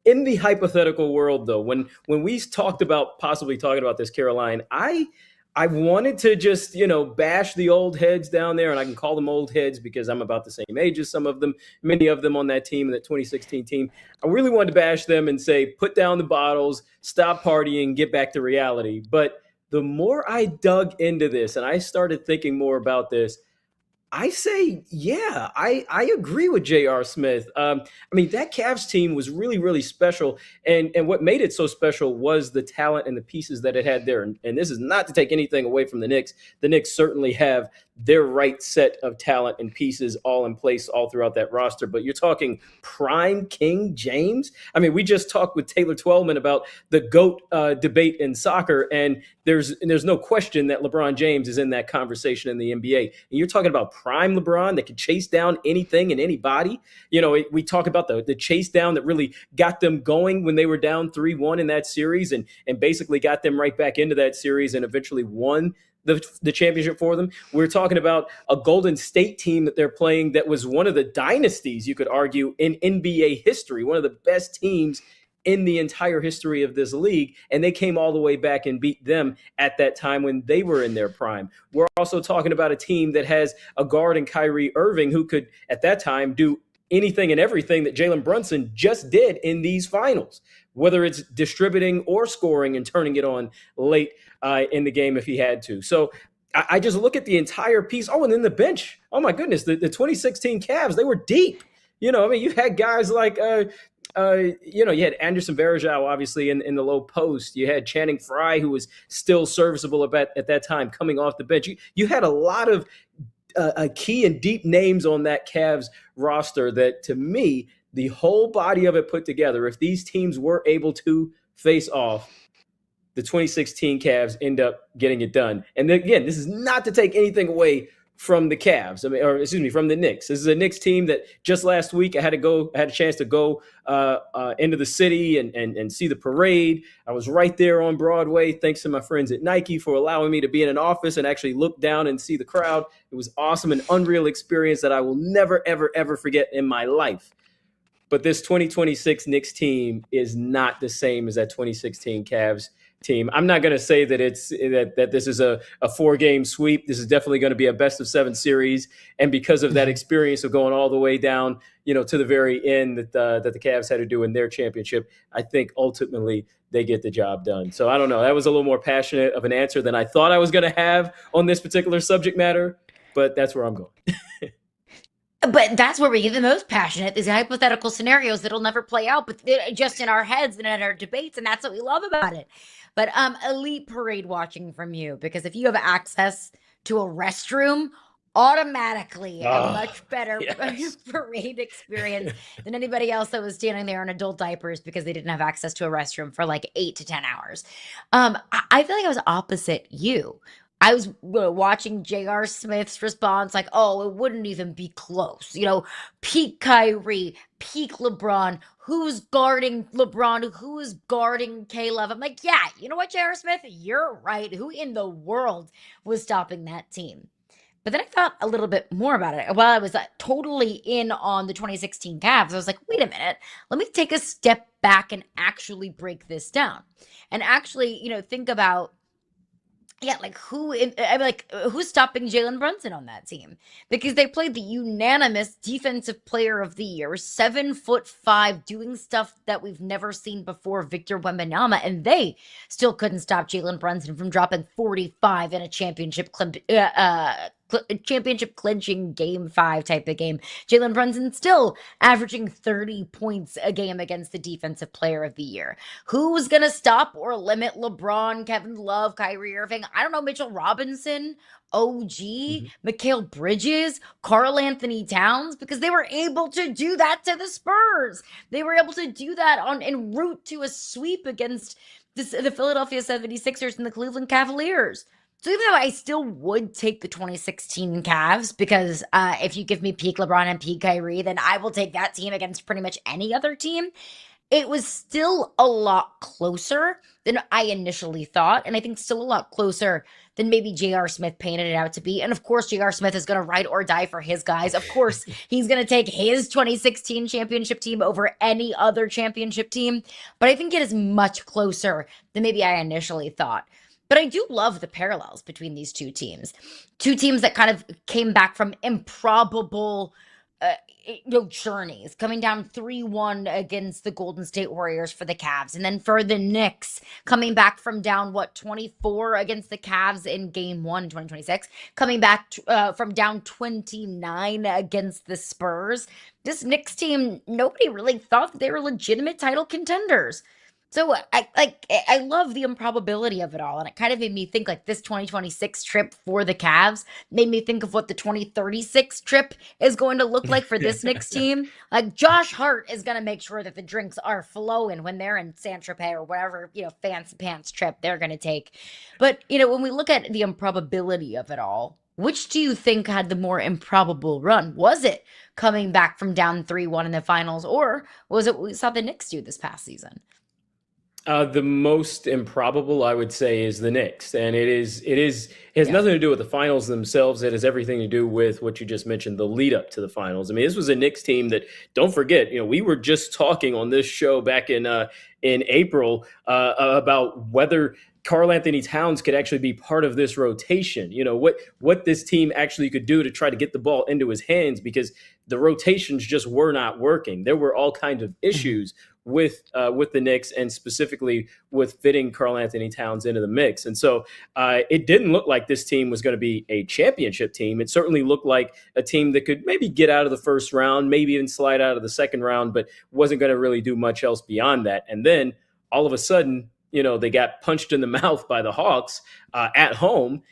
In the hypothetical world, though, when we talked about possibly talking about this, Caroline, I wanted to just, bash the old heads down there, and I can call them old heads because I'm about the same age as some of them, many of them on that team, that 2016 team. I really wanted to bash them and say, put down the bottles, stop partying, get back to reality. But the more I dug into this and I started thinking more about this, I say, yeah, I agree with J.R. Smith. I mean, that Cavs team was really, really special. And what made it so special was the talent and the pieces that it had there. And this is not to take anything away from the Knicks. The Knicks certainly have their right set of talent and pieces all in place all throughout that roster. But you're talking prime King James. I mean, we just talked with Taylor Twellman about the GOAT debate in soccer. And there's no question that LeBron James is in that conversation in the NBA. And you're talking about prime LeBron that can chase down anything and anybody. You know, we talk about the chase down that really got them going when they were down 3-1 in that series and basically got them right back into that series and eventually won the championship for them. We're talking about a Golden State team that they're playing that was one of the dynasties, you could argue, in NBA history, one of the best teams in the entire history of this league, and they came all the way back and beat them at that time when they were in their prime. We're also talking about a team that has a guard in Kyrie Irving who could, at that time, do anything and everything that Jalen Brunson just did in these finals, whether it's distributing or scoring and turning it on late in the game if he had to. So I just look at the entire piece. Oh, and then the bench. Oh, my goodness, the 2016 Cavs, they were deep. You know, I mean, you had guys like you had Anderson Varejao, obviously, in the low post. You had Channing Frye, who was still serviceable at that time, coming off the bench. You had a lot of key and deep names on that Cavs roster that, to me, the whole body of it put together, if these teams were able to face off, the 2016 Cavs end up getting it done. And then, again, this is not to take anything away from the Cavs, from the Knicks. This is a Knicks team that just last week I had a chance to go into the city and see the parade. I was right there on Broadway, thanks to my friends at Nike for allowing me to be in an office and actually look down and see the crowd. It was awesome, an unreal experience that I will never, ever, ever forget in my life. But this 2026 Knicks team is not the same as that 2016 Cavs team. I'm not going to say that that this is a 4-game sweep. This is definitely going to be a best of 7 series. And because of that experience of going all the way down, to the very end that the Cavs had to do in their championship, I think ultimately they get the job done. So I don't know. That was a little more passionate of an answer than I thought I was going to have on this particular subject matter, but that's where I'm going. But that's where we get the most passionate, these hypothetical scenarios that'll never play out, but they're just in our heads and in our debates, and that's what we love about it. But elite parade watching from you, because if you have access to a restroom, automatically a much better parade experience than anybody else that was standing there in adult diapers because they didn't have access to a restroom for like 8 to 10 hours. I feel like I was opposite you. I was watching J.R. Smith's response like, oh, it wouldn't even be close. Peak Kyrie, peak LeBron. Who's guarding LeBron? Who's guarding K-Love? I'm like, yeah, you know what, J.R. Smith? You're right. Who in the world was stopping that team? But then I thought a little bit more about it. While I was totally in on the 2016 Cavs, I was like, wait a minute. Let me take a step back and actually break this down. And actually, think about who's stopping Jalen Brunson on that team? Because they played the unanimous defensive player of the year, 7'5", doing stuff that we've never seen before, Victor Wembanyama, and they still couldn't stop Jalen Brunson from dropping 45 in a championship clinching game 5 type of game. Jalen Brunson still averaging 30 points a game against the defensive player of the year. Who's going to stop or limit LeBron, Kevin Love, Kyrie Irving? I don't know, Mitchell Robinson, OG, Mikal Bridges, Karl Anthony Towns, because they were able to do that to the Spurs. They were able to do that en route to a sweep against the Philadelphia 76ers and the Cleveland Cavaliers. So even though I still would take the 2016 Cavs, because if you give me peak LeBron and peak Kyrie, then I will take that team against pretty much any other team. It was still a lot closer than I initially thought, and I think still a lot closer than maybe J.R. Smith painted it out to be. And of course, J.R. Smith is going to ride or die for his guys. Of course, he's going to take his 2016 championship team over any other championship team. But I think it is much closer than maybe I initially thought. But I do love the parallels between these two teams. Two teams that kind of came back from improbable journeys, coming down 3-1 against the Golden State Warriors for the Cavs. And then for the Knicks, coming back from down, 24 against the Cavs in game 1 in 2026, coming back from down 29 against the Spurs. This Knicks team, nobody really thought that they were legitimate title contenders. So I love the improbability of it all, and it kind of made me think like this 2026 trip for the Cavs made me think of what the 2036 trip is going to look like for this Knicks team. Like Josh Hart is going to make sure that the drinks are flowing when they're in San Tropez or whatever, fancy pants trip they're going to take. But, when we look at the improbability of it all, which do you think had the more improbable run? Was it coming back from down 3-1 in the finals, or was it what we saw the Knicks do this past season? The most improbable, I would say, is the Knicks, and it has nothing to do with the finals themselves. It has everything to do with what you just mentioned, the lead up to the finals. I mean, this was a Knicks team that, don't forget, we were just talking on this show back in April about whether Karl Anthony Towns could actually be part of this rotation. What this team actually could do to try to get the ball into his hands, because the rotations just were not working. There were all kinds of issues with the Knicks, and specifically with fitting Karl Anthony Towns into the mix. And so it didn't look like this team was going to be a championship team. It certainly looked like a team that could maybe get out of the first round, maybe even slide out of the second round, but wasn't going to really do much else beyond that. And then all of a sudden, they got punched in the mouth by the Hawks at home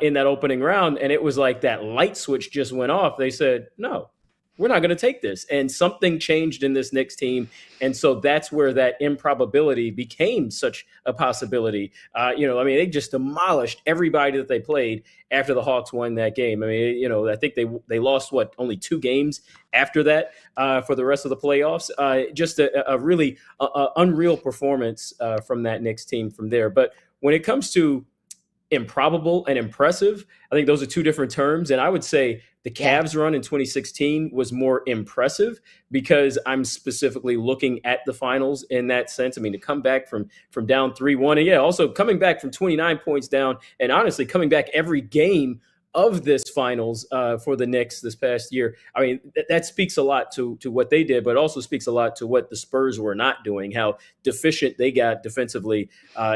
in that opening round. And it was like that light switch just went off. They said, no, we're not going to take this. And something changed in this Knicks team. And so that's where that improbability became such a possibility. They just demolished everybody that they played after the Hawks won that game. I mean, I think they lost, only 2 games after that for the rest of the playoffs. Just a really unreal performance from that Knicks team from there. But when it comes to improbable and impressive, I think those are 2 different terms. And I would say the Cavs run in 2016 was more impressive, because I'm specifically looking at the finals in that sense. I mean, to come back from down 3-1, and also coming back from 29 points down, and honestly coming back every game of this finals for the Knicks this past year. I mean, that speaks a lot to what they did, but also speaks a lot to what the Spurs were not doing, how deficient they got defensively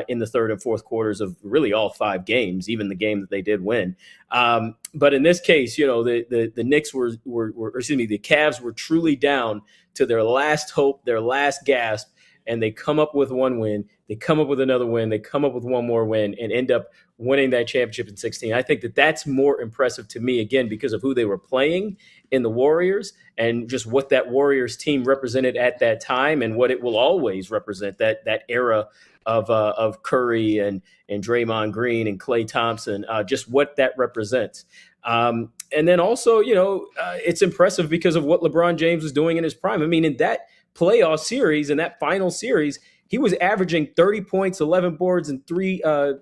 in the third and fourth quarters of really all 5 games, even the game that they did win. But in this case, the Knicks the Cavs were truly down to their last hope, their last gasp, and they come up with 1 win, they come up with another win, they come up with 1 more win, and end up winning that championship in 16. I think that's more impressive to me, again, because of who they were playing in the Warriors, and just what that Warriors team represented at that time, and what it will always represent, that era of Curry and Draymond Green and Klay Thompson, just what that represents. And then also, it's impressive because of what LeBron James was doing in his prime. I mean, in that playoff series, in that final series, he was averaging 30 points, 11 boards, and 9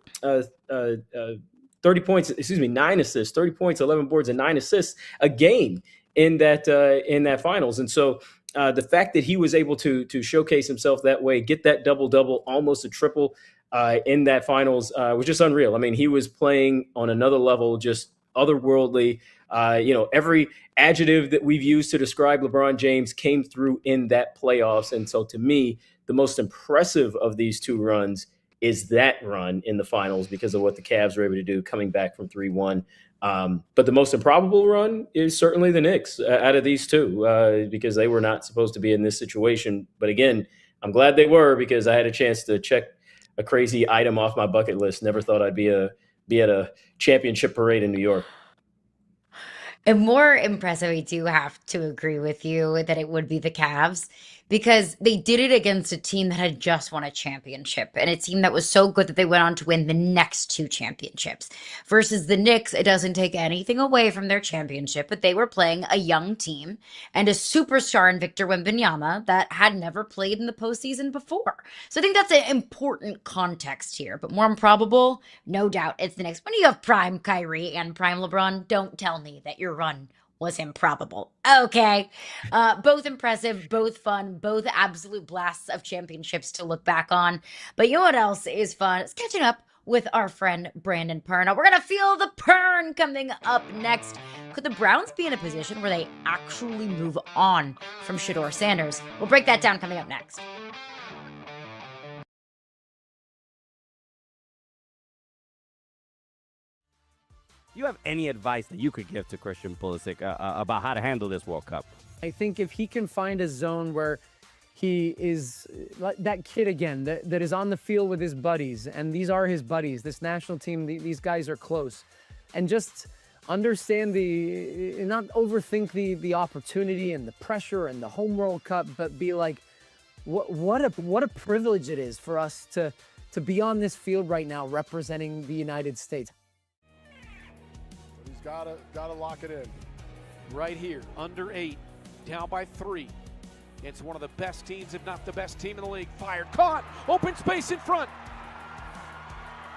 assists, 30 points, 11 boards, and 9 assists a game in that finals. And so the fact that he was able to showcase himself that way, get that double-double, almost a triple in that finals was just unreal. I mean, he was playing on another level, just otherworldly. Every adjective that we've used to describe LeBron James came through in that playoffs. And so to me, the most impressive of these 2 runs is that run in the finals, because of what the Cavs were able to do coming back from 3-1. But the most improbable run is certainly the Knicks out of these 2, because they were not supposed to be in this situation. But again, I'm glad they were, because I had a chance to check a crazy item off my bucket list. Never thought I'd be at a championship parade in New York. And more impressive, I do have to agree with you that it would be the Cavs, because they did it against a team that had just won a championship, and a team that was so good that they went on to win the next 2 championships. Versus the Knicks, it doesn't take anything away from their championship, but they were playing a young team and a superstar in Victor Wembanyama that had never played in the postseason before. So I think that's an important context here. But more improbable, no doubt, it's the Knicks. When you have prime Kyrie and prime LeBron, don't tell me that your run was improbable. Okay. Both impressive, both fun, both absolute blasts of championships to look back on. But you know what else is fun? It's catching up with our friend Brandon Perna. We're going to feel the Pern coming up next. Could the Browns be in a position where they actually move on from SHEDEUR Sanders? We'll break that down coming up next. Do you have any advice that you could give to Christian Pulisic about how to handle this World Cup? I think if he can find a zone where he is that kid again, that is on the field with his buddies, and these are his buddies, this national team, these guys are close, and just understand not overthink the opportunity and the pressure and the home World Cup, but be like, what a privilege it is for us to be on this field right now representing the United States. He's gotta lock it in. Right here, under 8, down by 3. It's one of the best teams, if not the best team in the league. Fired, caught, open space in front.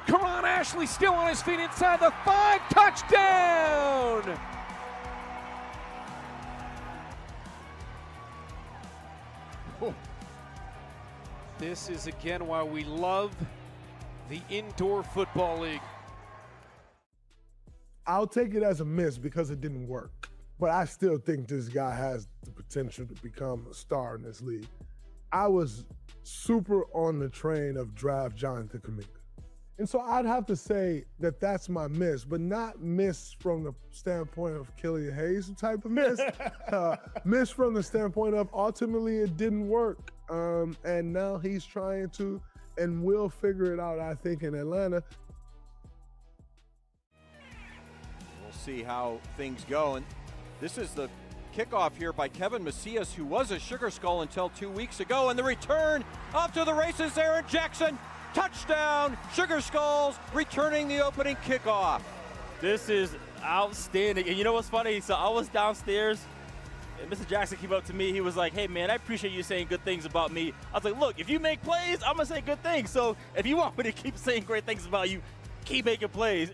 Karan Ashley still on his feet inside the 5, touchdown! This is again why we love the indoor football league. I'll take it as a miss because it didn't work. But I still think this guy has the potential to become a star in this league. I was super on the train of draft Jonathan Kuminga. And so I'd have to say that that's my miss, but not miss from the standpoint of Killian Hayes type of miss. Miss from the standpoint of ultimately it didn't work. And now he's trying to and will figure it out, I think, in Atlanta. We'll see how things go. And this is the kickoff here by Kevin Macias, who was a Sugar Skull until 2 weeks ago. And the return up to the races, Aaron Jackson. Touchdown, Sugar Skulls returning the opening kickoff. This is outstanding. And you know what's funny? So I was downstairs, and Mr. Jackson came up to me. He was like, hey, man, I appreciate you saying good things about me. I was like, look, if you make plays, I'm going to say good things. So if you want me to keep saying great things about you, keep making plays.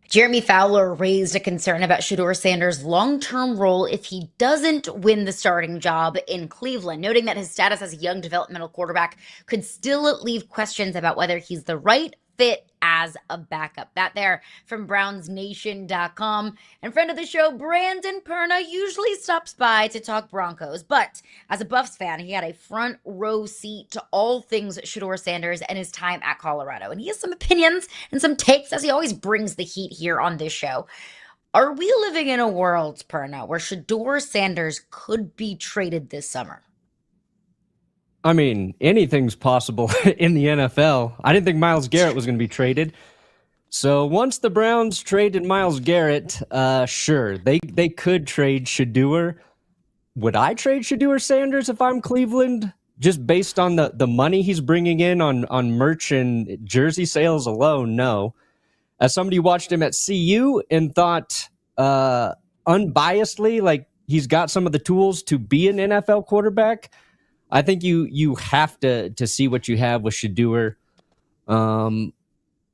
Jeremy Fowler raised a concern about SHEDEUR Sanders' long-term role if he doesn't win the starting job in Cleveland, noting that his status as a young developmental quarterback could still leave questions about whether he's the right fit as a backup. That there from BrownsNation.com. And friend of the show, Brandon Perna, usually stops by to talk Broncos, but as a Buffs fan, he had a front row seat to all things SHEDEUR Sanders and his time at Colorado. And he has some opinions and some takes, as he always brings the heat here on this show. Are we living in a world, Perna, where SHEDEUR Sanders could be traded this summer? I mean, anything's possible in the NFL. I didn't think Myles Garrett was going to be traded. So once the Browns traded Myles Garrett, sure, they could trade SHEDEUR. Would I trade SHEDEUR Sanders if I'm Cleveland? Just based on the money he's bringing in on merch and jersey sales alone, no. As somebody who watched him at CU and thought unbiasedly, like he's got some of the tools to be an NFL quarterback, I think you have to see what you have with SHEDEUR.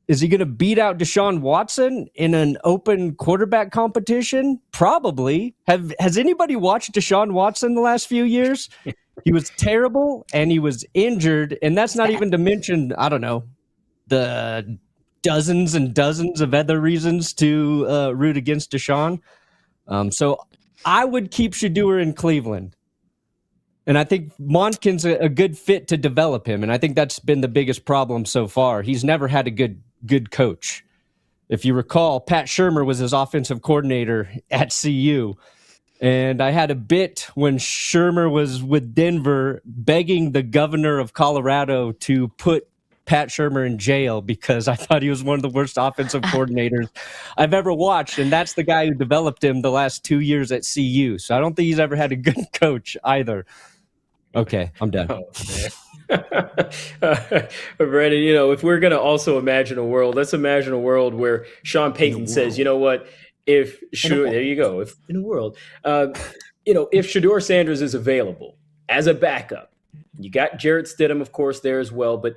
Is he going to beat out Deshaun Watson in an open quarterback competition? Probably. Has anybody watched Deshaun Watson the last few years? He was terrible and he was injured, and that's not even to mention, I don't know, the dozens and dozens of other reasons to root against Deshaun. So I would keep SHEDEUR in Cleveland. And I think Monken's a good fit to develop him. And I think that's been the biggest problem so far. He's never had a good coach. If you recall, Pat Shurmur was his offensive coordinator at CU. And I had a bit when Shurmur was with Denver begging the governor of Colorado to put Pat Shurmur in jail because I thought he was one of the worst offensive coordinators I've ever watched. And that's the guy who developed him the last 2 years at CU. So I don't think he's ever had a good coach either. Okay, I'm done. Oh, Brandon, if we're going to also imagine a world, let's imagine a world where Sean Payton says, you know what, there you go, if in a world, if SHEDEUR Sanders is available as a backup, you got Jarrett Stidham, of course, there as well. But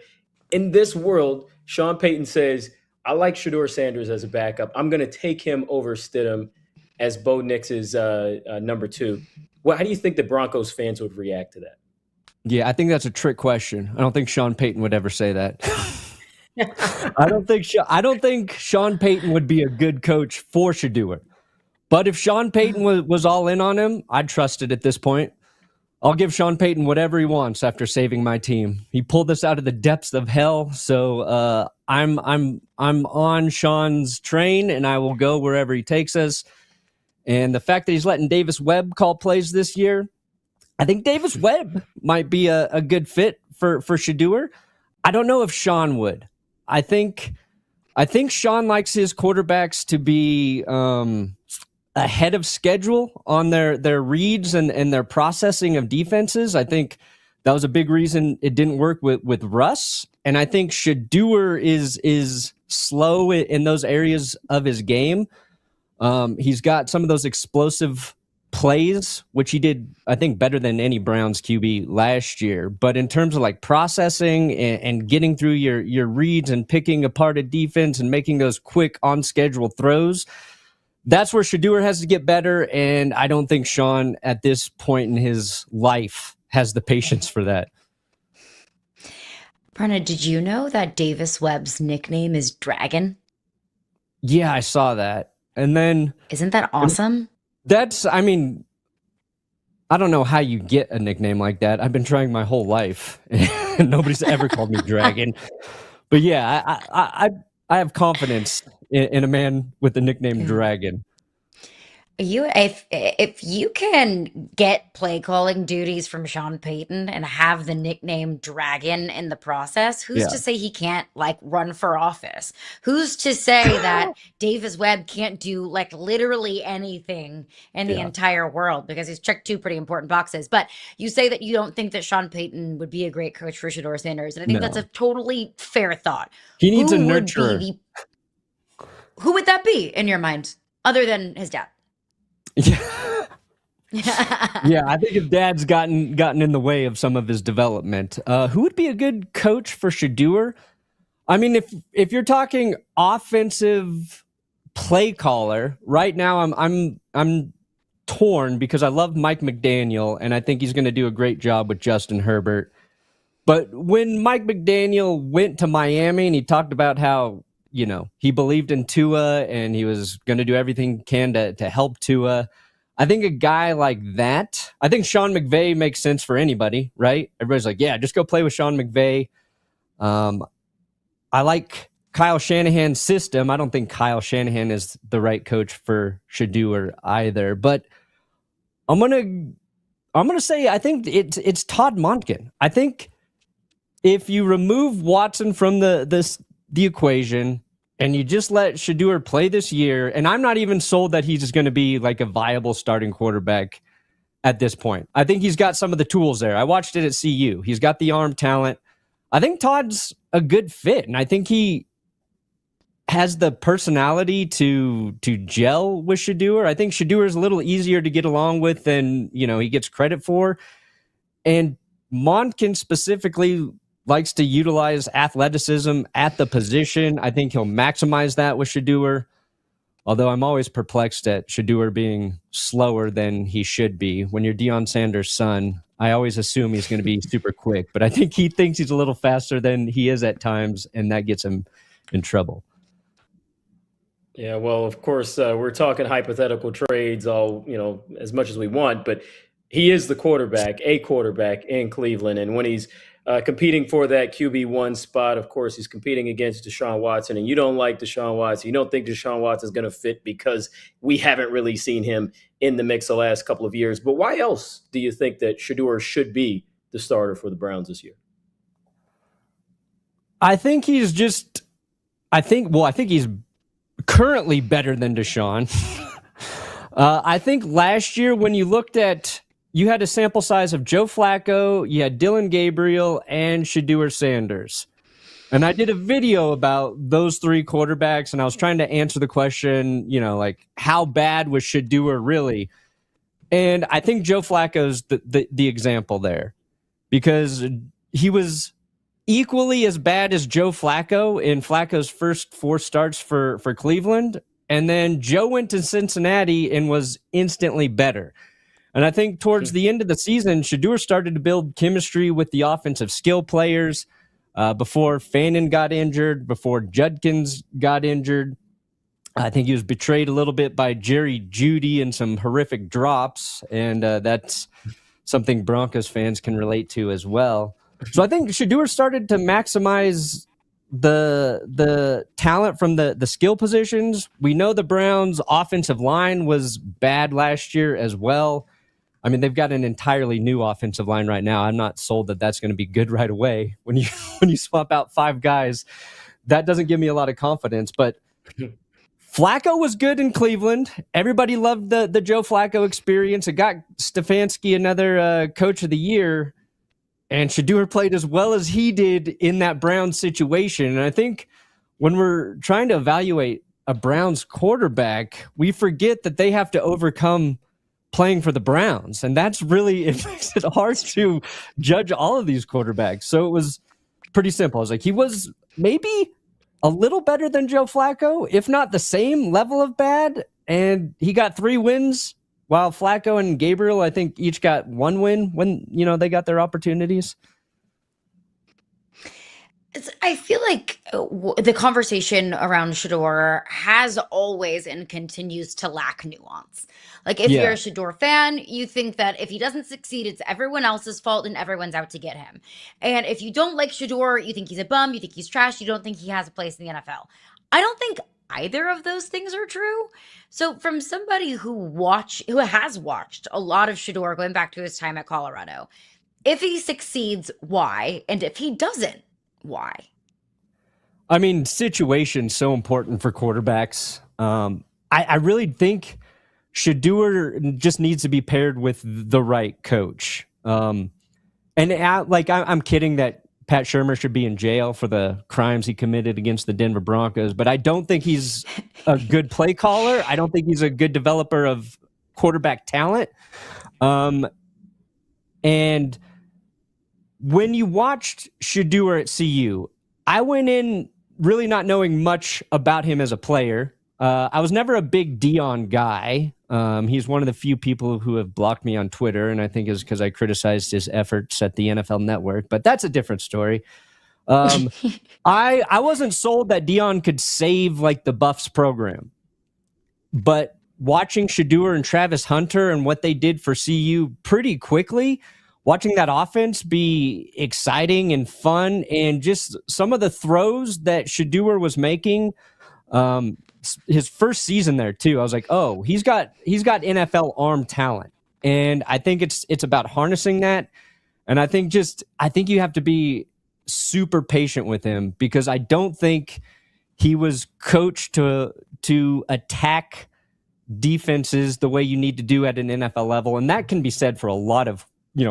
in this world, Sean Payton says, I like SHEDEUR Sanders as a backup. I'm going to take him over Stidham as Bo Nix's number 2. Well, how do you think the Broncos fans would react to that? Yeah, I think that's a trick question. I don't think Sean Payton would ever say that. I don't think Sean Payton would be a good coach for SHEDEUR. But if Sean Payton was all in on him, I'd trust it at this point. I'll give Sean Payton whatever he wants after saving my team. He pulled us out of the depths of hell, so I'm on Sean's train, and I will go wherever he takes us. And the fact that he's letting Davis Webb call plays this year, I think Davis Webb might be a good fit for SHEDEUR. I don't know if Sean would. I think Sean likes his quarterbacks to be ahead of schedule on their reads and their processing of defenses. I think that was a big reason it didn't work with Russ. And I think SHEDEUR is slow in those areas of his game. He's got some of those explosive plays, which he did, I think, better than any Browns QB last year. But in terms of like processing and getting through your reads and picking apart a defense and making those quick on schedule throws, that's where SHEDEUR has to get better. And I don't think Sean at this point in his life has the patience for that. Perna, did you know that Davis Webb's nickname is Dragon? Yeah, I saw that. And then... Isn't that awesome? I mean, I don't know how you get a nickname like that. I've been trying my whole life, and nobody's ever called me Dragon. But yeah, I have confidence in a man with the nickname Dragon. If you can get play calling duties from Sean Payton and have the nickname Dragon in the process, who's to say he can't like run for office? Who's to say that Davis Webb can't do like literally anything in the entire world, because he's checked 2 pretty important boxes. But you say that you don't think that Sean Payton would be a great coach for SHEDEUR Sanders, and I think that's a totally fair thought. He needs a nurturer. Who would that be in your mind, other than his dad? Yeah, I think his dad's gotten in the way of some of his development. Who would be a good coach for SHEDEUR? I mean, if you're talking offensive play caller, right now I'm torn because I love Mike McDaniel and I think he's going to do a great job with Justin Herbert. But when Mike McDaniel went to Miami and he talked about how, you know, he believed in Tua and he was going to do everything he can to help Tua, I think a guy like that, I think Sean McVay makes sense for anybody, right? Everybody's like, yeah, just go play with Sean McVay. I like Kyle Shanahan's system. I don't think Kyle Shanahan is the right coach for SHEDEUR either, but I'm gonna say I think it's Todd Monken. I think if you remove Watson from the equation and you just let SHEDEUR play this year, and I'm not even sold that he's going to be like a viable starting quarterback at this point. I think he's got some of the tools there. I watched it at CU. He's got the arm talent. I think Todd's a good fit, and I think he has the personality to gel with SHEDEUR. I think SHEDEUR is a little easier to get along with than, you know, he gets credit for. And Monken specifically likes to utilize athleticism at the position. I think he'll maximize that with SHEDEUR. Although I'm always perplexed at SHEDEUR being slower than he should be. When you're Deion Sanders' son, I always assume he's going to be super quick. But I think he thinks he's a little faster than he is at times, and that gets him in trouble. Yeah, well, of course, we're talking hypothetical trades all, you know, as much as we want. But he is the quarterback, a quarterback in Cleveland. And when he's competing for that QB1 spot, of course, he's competing against Deshaun Watson, and you don't like Deshaun Watson. You don't think Deshaun Watson is going to fit because we haven't really seen him in the mix the last couple of years. But why else do you think that SHEDEUR should be the starter for the Browns this year? I think he's currently better than Deshaun. I think last year when you looked at, you had a sample size of Joe Flacco, you had Dylan Gabriel, and SHEDEUR Sanders. And I did a video about those 3 quarterbacks, and I was trying to answer the question, you know, like, how bad was SHEDEUR really? And I think Joe Flacco's the example there, because he was equally as bad as Joe Flacco in Flacco's first 4 starts for Cleveland. And then Joe went to Cincinnati and was instantly better. And I think towards the end of the season, SHEDEUR started to build chemistry with the offensive skill players before Fannin got injured, before Judkins got injured. I think he was betrayed a little bit by Jerry Jeudy and some horrific drops, and that's something Broncos fans can relate to as well. So I think SHEDEUR started to maximize the talent from the skill positions. We know the Browns' offensive line was bad last year as well. I mean, they've got an entirely new offensive line right now. I'm not sold that that's going to be good right away. When you swap out 5 guys, that doesn't give me a lot of confidence. But Flacco was good in Cleveland. Everybody loved the Joe Flacco experience. It got Stefanski another Coach of the Year. And SHEDEUR played as well as he did in that Browns situation. And I think when we're trying to evaluate a Browns quarterback, we forget that they have to overcome playing for the Browns. And that's really, it makes it hard to judge all of these quarterbacks. So it was pretty simple. I was like, he was maybe a little better than Joe Flacco, if not the same level of bad. And he got 3 wins. While Flacco and Gabriel, I think, each got 1 win when, they got their opportunities. I feel like the conversation around SHEDEUR has always and continues to lack nuance. Like, if you're a SHEDEUR fan, you think that if he doesn't succeed, it's everyone else's fault and everyone's out to get him. And if you don't like SHEDEUR, you think he's a bum, you think he's trash, you don't think he has a place in the NFL. I don't think either of those things are true. So from somebody who has watched a lot of SHEDEUR going back to his time at Colorado, if he succeeds, why? And if he doesn't, why? I mean, situation's so important for quarterbacks. I really think SHEDEUR just needs to be paired with the right coach. I'm kidding that Pat Shurmur should be in jail for the crimes he committed against the Denver Broncos, but I don't think he's a good play caller. I don't think he's a good developer of quarterback talent. And when you watched SHEDEUR at CU, I went in really not knowing much about him as a player. I was never a big Dion guy. He's one of the few people who have blocked me on Twitter, and I think is because I criticized his efforts at the NFL Network, but that's a different story. I wasn't sold that Dion could save like the Buffs program, but watching SHEDEUR and Travis Hunter and what they did for CU pretty quickly, watching that offense be exciting and fun, and just some of the throws that SHEDEUR was making, his first season there too, I was like, oh, he's got NFL arm talent. And I think it's about harnessing that. And I think you have to be super patient with him, because I don't think he was coached to attack defenses the way you need to do at an NFL level. And that can be said for a lot of,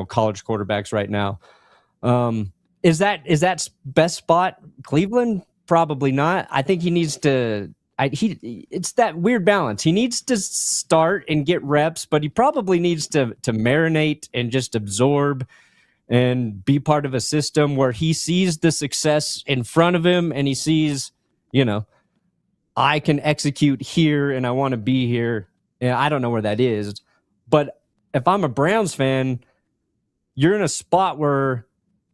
college quarterbacks right now. Is that best spot Cleveland? Probably not. I think he needs to it's that weird balance. He needs to start and get reps, but he probably needs to marinate and just absorb and be part of a system where he sees the success in front of him and he sees, I can execute here and I want to be here. And I don't know where that is, but if I'm a Browns fan, you're in a spot where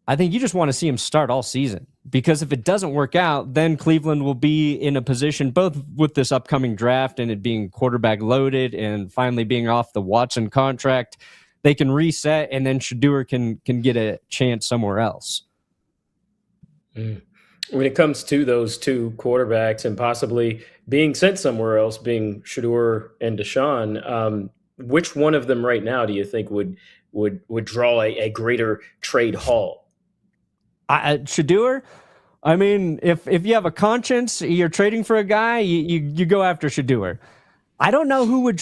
I think you just want to see him start all season, because if it doesn't work out, then Cleveland will be in a position, both with this upcoming draft and it being quarterback loaded and finally being off the Watson contract, they can reset, and then SHEDEUR can get a chance somewhere else. When it comes to those 2 quarterbacks and possibly being sent somewhere else, being SHEDEUR and Deshaun, which one of them right now do you think would draw a greater trade haul? SHEDEUR, I mean, if you have a conscience, you're trading for a guy, you go after SHEDEUR. I don't know who would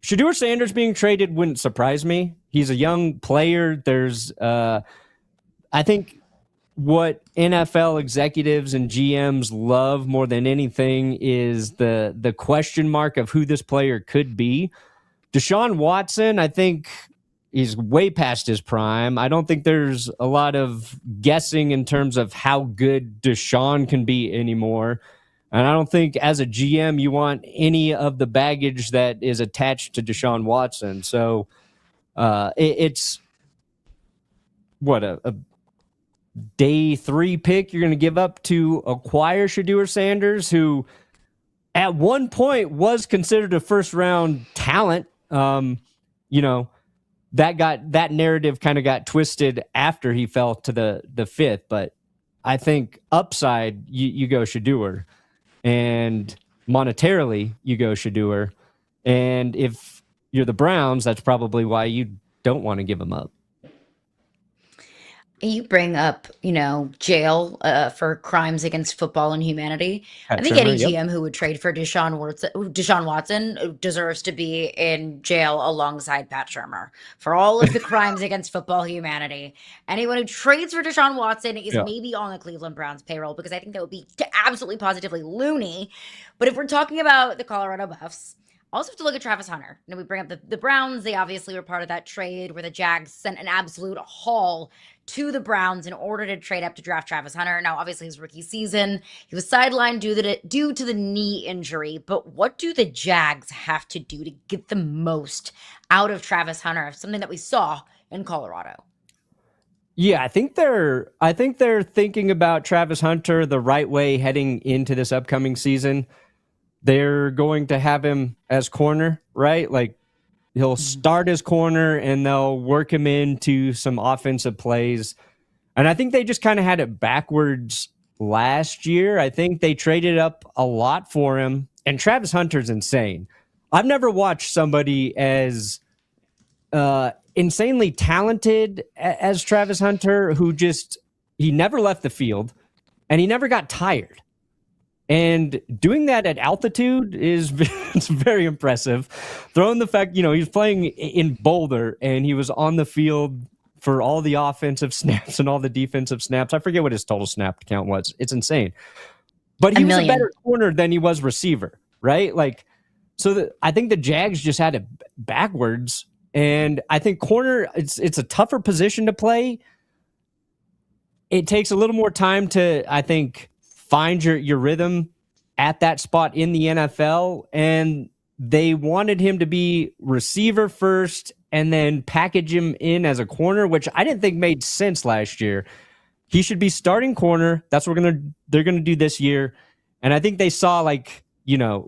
SHEDEUR Sanders being traded wouldn't surprise me. He's a young player. There's, I think what NFL executives and GMs love more than anything is the question mark of who this player could be. Deshaun Watson, I think he's way past his prime. I don't think there's a lot of guessing in terms of how good Deshaun can be anymore. And I don't think as a GM you want any of the baggage that is attached to Deshaun Watson. So it's what a day 3 pick you're going to give up to acquire SHEDEUR Sanders, who at one point was considered a first-round talent. That narrative kind of got twisted after he fell to the 5th. But I think upside, you go SHEDEUR. And monetarily, you go SHEDEUR. And if you're the Browns, that's probably why you don't want to give him up. You bring up, jail for crimes against football and humanity. I think any GM who would trade for Deshaun Watson deserves to be in jail alongside Pat Shurmur for all of the crimes against football humanity. Anyone who trades for Deshaun Watson is maybe on the Cleveland Browns payroll, because I think that would be absolutely positively loony. But if we're talking about the Colorado Buffs, also have to look at Travis Hunter. We bring up the Browns. They obviously were part of that trade where the Jags sent an absolute haul to the Browns in order to trade up to draft Travis Hunter. Now, obviously, his rookie season, he was sidelined due to the knee injury. But what do the Jags have to do to get the most out of Travis Hunter? Something that we saw in Colorado. Yeah, I think they're thinking about Travis Hunter the right way heading into this upcoming season. They're going to have him as corner, right? Like, he'll start as corner and they'll work him into some offensive plays. And I think they just kind of had it backwards last year. I think they traded up a lot for him. And Travis Hunter's insane. I've never watched somebody as insanely talented as Travis Hunter, who he never left the field and he never got tired. And doing that at altitude it's very impressive. Throwing the fact, he was playing in Boulder and he was on the field for all the offensive snaps and all the defensive snaps. I forget what his total snap count was. It's insane. But he was a better corner than he was receiver, right? Like, I think the Jags just had it backwards. And I think corner, it's a tougher position to play. It takes a little more time to, I think, find your rhythm at that spot in the NFL, and they wanted him to be receiver first and then package him in as a corner, which I didn't think made sense last year. He should be starting corner. That's what they're gonna do this year. And I think they saw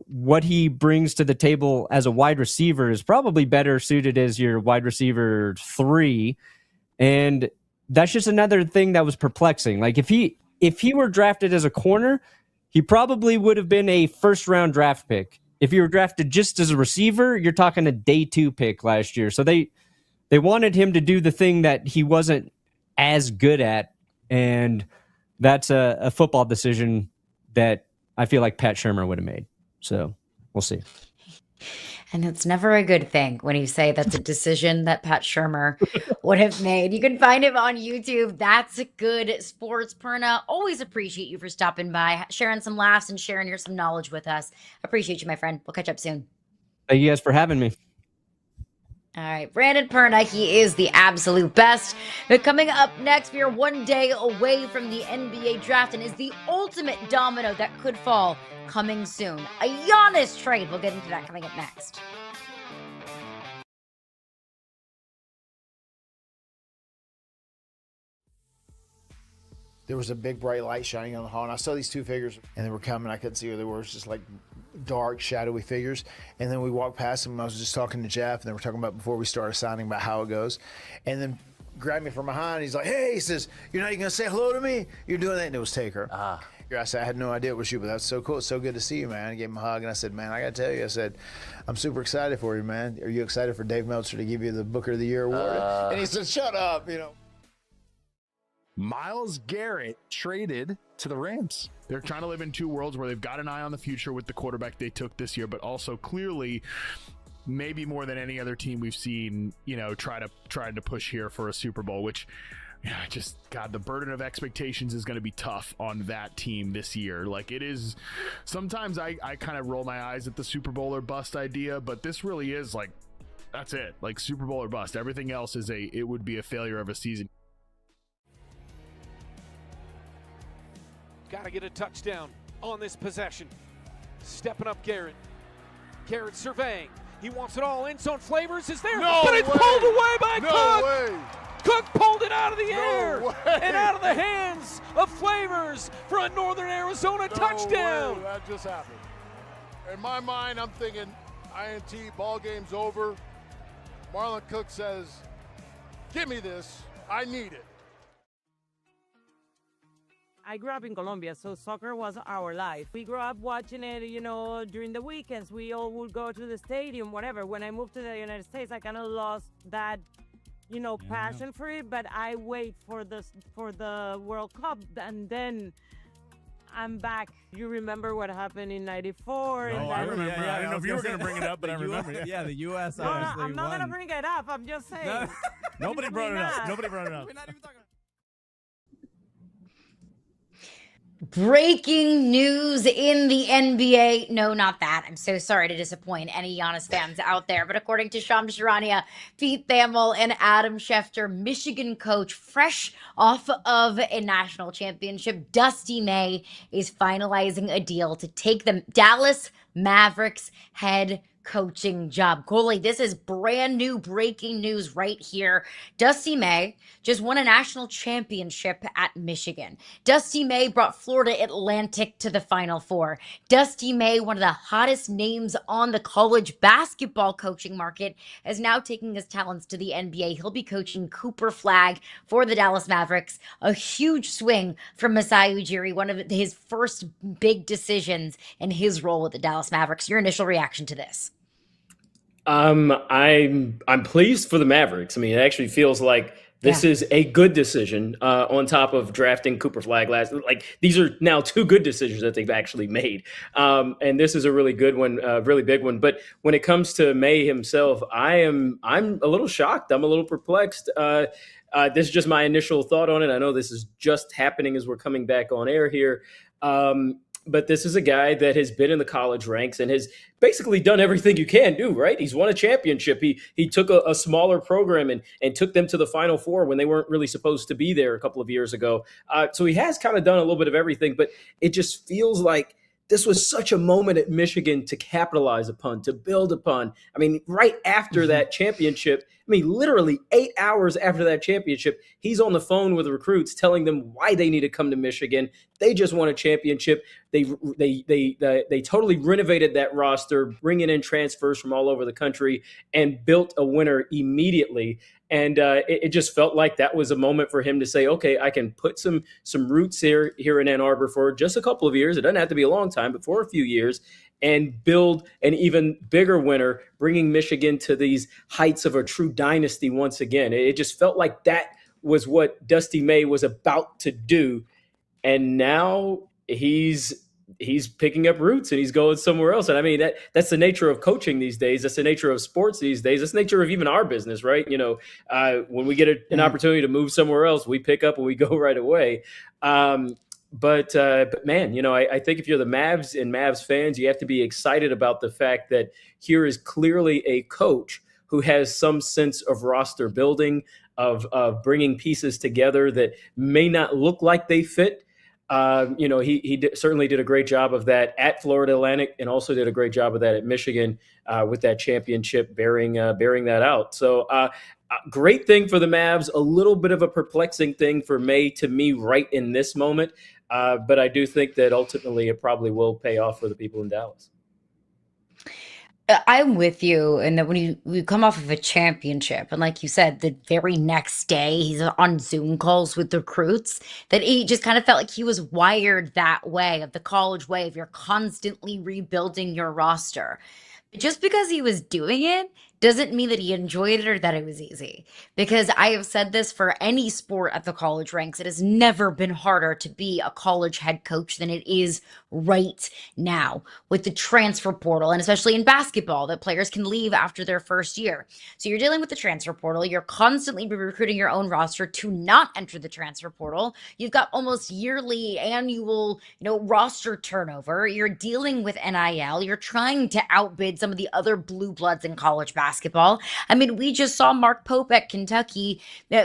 what he brings to the table as a wide receiver is probably better suited as your wide receiver 3. And that's just another thing that was perplexing. Like, if he were drafted as a corner, he probably would have been a first-round draft pick. If he were drafted just as a receiver, you're talking a day 2 pick last year. So they wanted him to do the thing that he wasn't as good at, and that's a football decision that I feel like Pat Shurmur would have made. So we'll see. And it's never a good thing when you say that's a decision that Pat Shurmur would have made. You can find him on YouTube. That's Good Sports. Perna, always appreciate you for stopping by, sharing some laughs and sharing some knowledge with us. Appreciate you, my friend. We'll catch up soon. Thank you guys for having me. All right, Brandon Perna, he is the absolute best. But coming up next, we are one day away from the NBA draft and is the ultimate domino that could fall coming soon. A Giannis trade. We'll get into that coming up next. There was a big bright light shining on the hall, and I saw these 2 figures, and they were coming. I couldn't see who they were. It was just like dark, shadowy figures. And then we walked past them, and I was just talking to Jeff, and they were talking about before we started signing about how it goes. And then grabbed me from behind. He's like, "Hey," he says, "you're not even gonna say hello to me? You're doing that?" And it was Taker. I said, "I had no idea it was you, but that's so cool. It's so good to see you, man." I gave him a hug, and I said, "Man, I gotta tell you," I said, "I'm super excited for you, man. Are you excited for Dave Meltzer to give you the Booker of the Year award?" And he said, "Shut up," Myles Garrett traded to the Rams. They're trying to live in 2 worlds where they've got an eye on the future with the quarterback they took this year, but also clearly, maybe more than any other team we've seen, trying to push here for a Super Bowl, which God, the burden of expectations is going to be tough on that team this year. Like, it is, sometimes I kind of roll my eyes at the Super Bowl or bust idea, but this really is like, that's it. Like, Super Bowl or bust. Everything else it would be a failure of a season. Got to get a touchdown. on this possession. Stepping up Garrett. Garrett surveying. He wants it all. End zone Flavors is there, No but it's way. pulled away by No Cook. way. Cook pulled it out of the No air way. and out of the hands of Flavors for a Northern Arizona touchdown. Way. That just happened. In my mind, I'm thinking INT, ball game's over. Marlon Cook says, give me this. I need it. I grew up in Colombia, so soccer was our life. We grew up watching it, during the weekends. We all would go to the stadium, whatever. When I moved to the United States, I kind of lost that, passion for it. But I wait for the World Cup, and then I'm back. You remember what happened in '94? Oh, I remember. I didn't know if you were going to bring it up, but I remember. Yeah, the U.S. No, obviously I'm not won. gonna bring it up. I'm just saying. Nobody brought it up. Nobody brought it up. Breaking news in the NBA. No, not that. I'm so sorry to disappoint any Giannis fans out there. But according to Shams Charania, Pete Thamel, and Adam Schefter, Michigan coach, fresh off of a national championship, Dusty May is finalizing a deal to take the Dallas Mavericks head coaching job. Coley, this is brand new breaking news right here. Dusty May just won a national championship at Michigan. Dusty May brought Florida Atlantic to the Final Four. Dusty May, one of the hottest names on the college basketball coaching market, is now taking his talents to the NBA. He'll be coaching Cooper Flag for the Dallas Mavericks. A huge swing from Masai Ujiri, one of his first big decisions in his role with the Dallas Mavericks. Your initial reaction to this? I'm pleased for the Mavericks. I mean, it actually feels like this is a good decision on top of drafting Cooper Flag last. Like, these are now two good decisions that they've actually made, and this is a really good one, really big one. But when it comes to May himself, I'm a little shocked. I'm a little perplexed. This is just my initial thought on it. I know this is just happening as we're coming back on air here. But this is a guy that has been in the college ranks and has basically done everything you can do, right? He's won a championship. He took a smaller program and took them to the Final Four when they weren't really supposed to be there a couple of years ago. So he has kind of done a little bit of everything, but it just feels like this was such a moment at Michigan to capitalize upon, to build upon. I mean, right after that championship, I mean, literally 8 hours after that championship, he's on the phone with recruits telling them why they need to come to Michigan. They just won a championship. They totally renovated that roster, bringing in transfers from all over the country, and built a winner immediately. And it just felt like that was a moment for him to say, okay, I can put some roots here in Ann Arbor for just a couple of years. It doesn't have to be a long time, but for a few years, and build an even bigger winner, bringing Michigan to these heights of a true dynasty once again. It just felt like that was what Dusty May was about to do. And now he's picking up roots and he's going somewhere else. And I mean, that's the nature of coaching these days. That's the nature of sports these days. That's the nature of even our business, right? You know, when we get an opportunity to move somewhere else, we pick up and we go right away. But man, you know, I think if you're the Mavs and Mavs fans, you have to be excited about the fact that here is clearly a coach who has some sense of roster building, of bringing pieces together that may not look like they fit. You know, he certainly did a great job of that at Florida Atlantic, and also did a great job of that at Michigan with that championship, bearing that out. So great thing for the Mavs, a little bit of a perplexing thing for May to me right in this moment. But I do think that ultimately it probably will pay off for the people in Dallas. I'm with you, and that when you come off of a championship, and like you said, the very next day he's on Zoom calls with the recruits, that he just kind of felt like he was wired that way, of the college way, of you're constantly rebuilding your roster. But just because he was doing it doesn't mean that he enjoyed it or that it was easy. Because I have said this for any sport at the college ranks, it has never been harder to be a college head coach than it is right now with the transfer portal, and especially in basketball, that players can leave after their first year. So you're dealing with the transfer portal. You're constantly recruiting your own roster to not enter the transfer portal. You've got almost yearly annual, roster turnover. You're dealing with NIL. You're trying to outbid some of the other blue bloods in college basketball. basketball. I mean, we just saw Mark Pope at Kentucky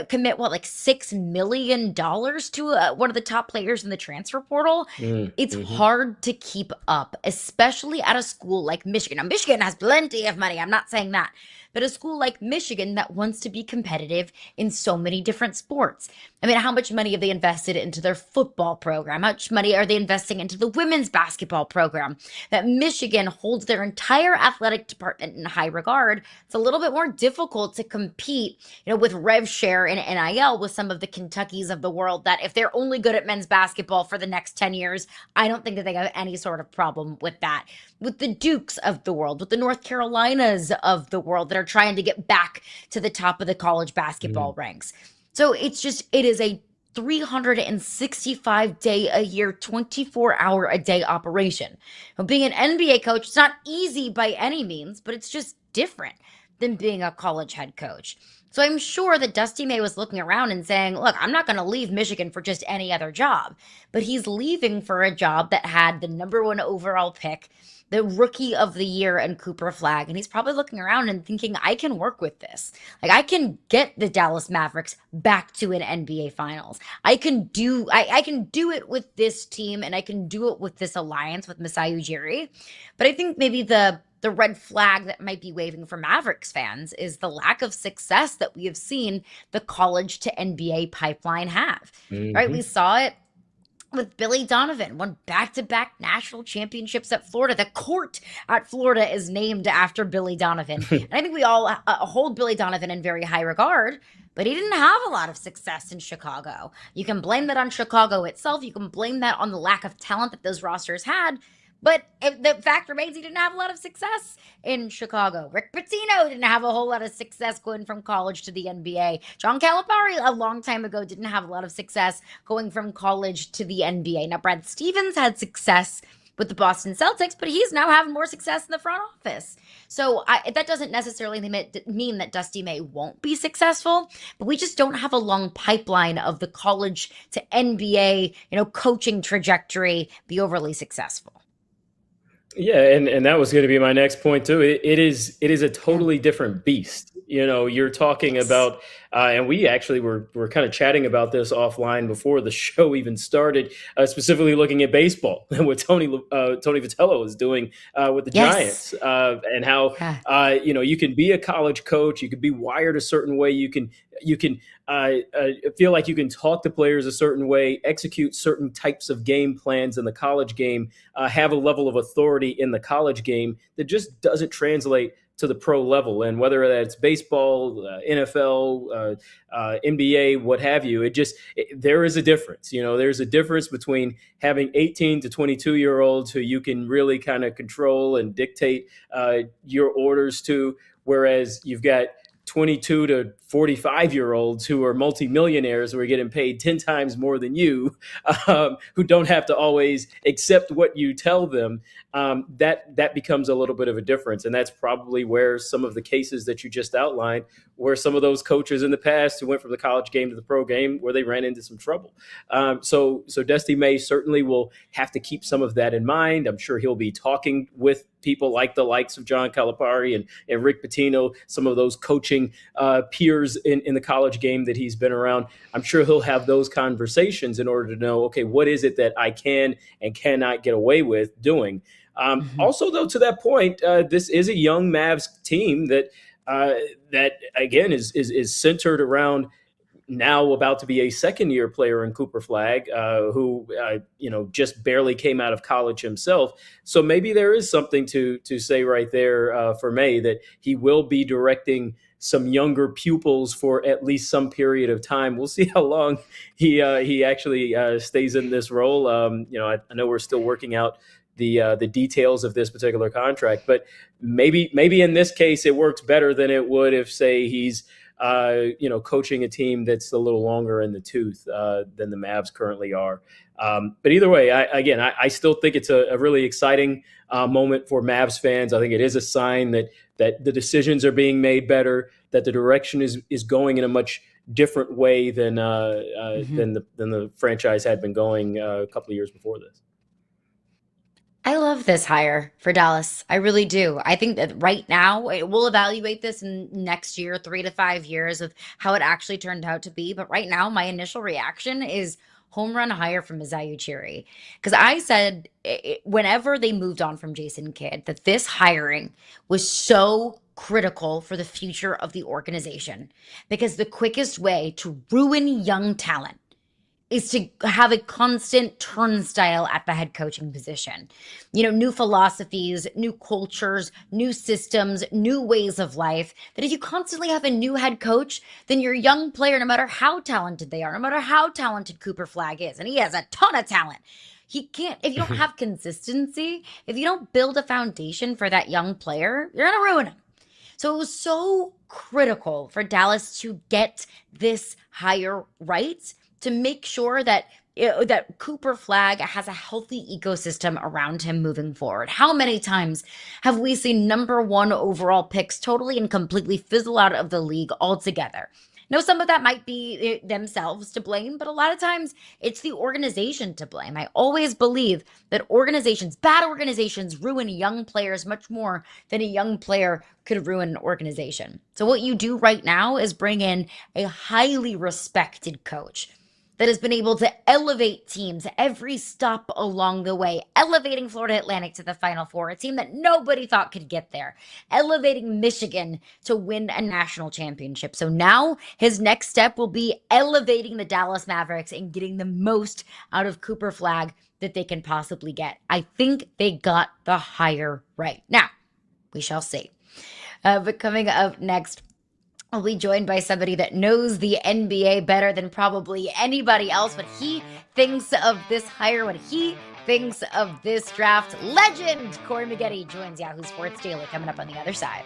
commit like $6 million to one of the top players in the transfer portal. It's hard to keep up, especially at a school like Michigan. Now, Michigan has plenty of money. I'm not saying that. But a school like Michigan that wants to be competitive in so many different sports. I mean, how much money have they invested into their football program? How much money are they investing into the women's basketball program? That Michigan holds their entire athletic department in high regard. It's a little bit more difficult to compete, with rev share and NIL with some of the Kentuckys of the world that if they're only good at men's basketball for the next 10 years, I don't think that they have any sort of problem with that. With the Dukes of the world, with the North Carolinas of the world that are trying to get back to the top of the college basketball ranks. So it is a 365 day a year, 24-hour a day operation. Now, being an NBA coach, it's not easy by any means, but it's just different than being a college head coach. So I'm sure that Dusty May was looking around and saying, look, I'm not going to leave Michigan for just any other job, but he's leaving for a job that had the #1 overall pick, the rookie of the year and Cooper Flag. And he's probably looking around and thinking, I can work with this. Like, I can get the Dallas Mavericks back to an NBA finals. I can do it with this team, and I can do it with this alliance with Masai Ujiri. But I think maybe the red flag that might be waving for Mavericks fans is the lack of success that we have seen the college to NBA pipeline have, right? We saw it with Billy Donovan, won back-to-back national championships at Florida. The court at Florida is named after Billy Donovan. And I think we all hold Billy Donovan in very high regard, but he didn't have a lot of success in Chicago. You can blame that on Chicago itself. You can blame that on the lack of talent that those rosters had. But the fact remains he didn't have a lot of success in Chicago. Rick Pitino didn't have a whole lot of success going from college to the NBA. John Calipari, a long time ago, didn't have a lot of success going from college to the NBA. Now, Brad Stevens had success with the Boston Celtics, but he's now having more success in the front office. So that doesn't necessarily mean that Dusty May won't be successful, but we just don't have a long pipeline of the college to NBA, coaching trajectory be overly successable. Yeah, and that was going to be my next point too. It is a totally different beast. You're talking about, and we actually were kind of chatting about this offline before the show even started, specifically looking at baseball and what Tony Vitello is doing with the Giants, and how you can be a college coach, you can be wired a certain way, you can feel like you can talk to players a certain way, execute certain types of game plans in the college game, have a level of authority in the college game that just doesn't translate to the pro level. And whether that's baseball, NFL, NBA, what have you, there is a difference. There's a difference between having 18 to 22-year-olds who you can really kind of control and dictate your orders to, whereas you've got 22 to 45-year-olds who are multimillionaires who are getting paid 10 times more than you, who don't have to always accept what you tell them. That becomes a little bit of a difference. And that's probably where some of the cases that you just outlined, where some of those coaches in the past who went from the college game to the pro game, where they ran into some trouble. So Dusty May certainly will have to keep some of that in mind. I'm sure he'll be talking with people like the likes of John Calipari and Rick Pitino, some of those coaching peers in the college game that he's been around. I'm sure he'll have those conversations in order to know, okay, what is it that I can and cannot get away with doing? Also, though, to that point, this is a young Mavs team that again is centered around now about to be a second-year player in Cooper Flag, who just barely came out of college himself. So maybe there is something to say right there for May, that he will be directing some younger pupils for at least some period of time. We'll see how long he actually stays in this role. I know we're still working out the details of this particular contract, but maybe in this case it works better than it would if, say, he's coaching a team that's a little longer in the tooth than the Mavs currently are. But either way, I still think it's a really exciting moment for Mavs fans. I think it is a sign that the decisions are being made better, that the direction is going in a much different way than the franchise had been going a couple of years before this. I love this hire for Dallas. I really do. I think that right now, we'll evaluate this in next year, 3 to 5 years of how it actually turned out to be. But right now, my initial reaction is home run hire from Masai Ujiri. Because I said whenever they moved on from Jason Kidd, that this hiring was so critical for the future of the organization. Because the quickest way to ruin young talent is to have a constant turnstile at the head coaching position. New philosophies, new cultures, new systems, new ways of life. That if you constantly have a new head coach, then your young player, no matter how talented they are, no matter how talented Cooper Flagg is, and he has a ton of talent, he can't, if you don't have consistency, if you don't build a foundation for that young player, you're going to ruin him. So it was so critical for Dallas to get this hire right, to make sure that that Cooper Flagg has a healthy ecosystem around him moving forward. How many times have we seen #1 overall picks totally and completely fizzle out of the league altogether? Now, some of that might be themselves to blame, but a lot of times it's the organization to blame. I always believe that bad organizations, ruin young players much more than a young player could ruin an organization. So what you do right now is bring in a highly respected coach that has been able to elevate teams every stop along the way, elevating Florida Atlantic to the Final Four, a team that nobody thought could get there, elevating Michigan to win a national championship. So now his next step will be elevating the Dallas Mavericks and getting the most out of Cooper Flagg that they can possibly get. I think they got the hire right. Now, we shall see. But coming up next, I'll be joined by somebody that knows the NBA better than probably anybody else. What he thinks of this hire, what he thinks of this draft. Legend Corey Maggette joins Yahoo Sports Daily coming up on the other side.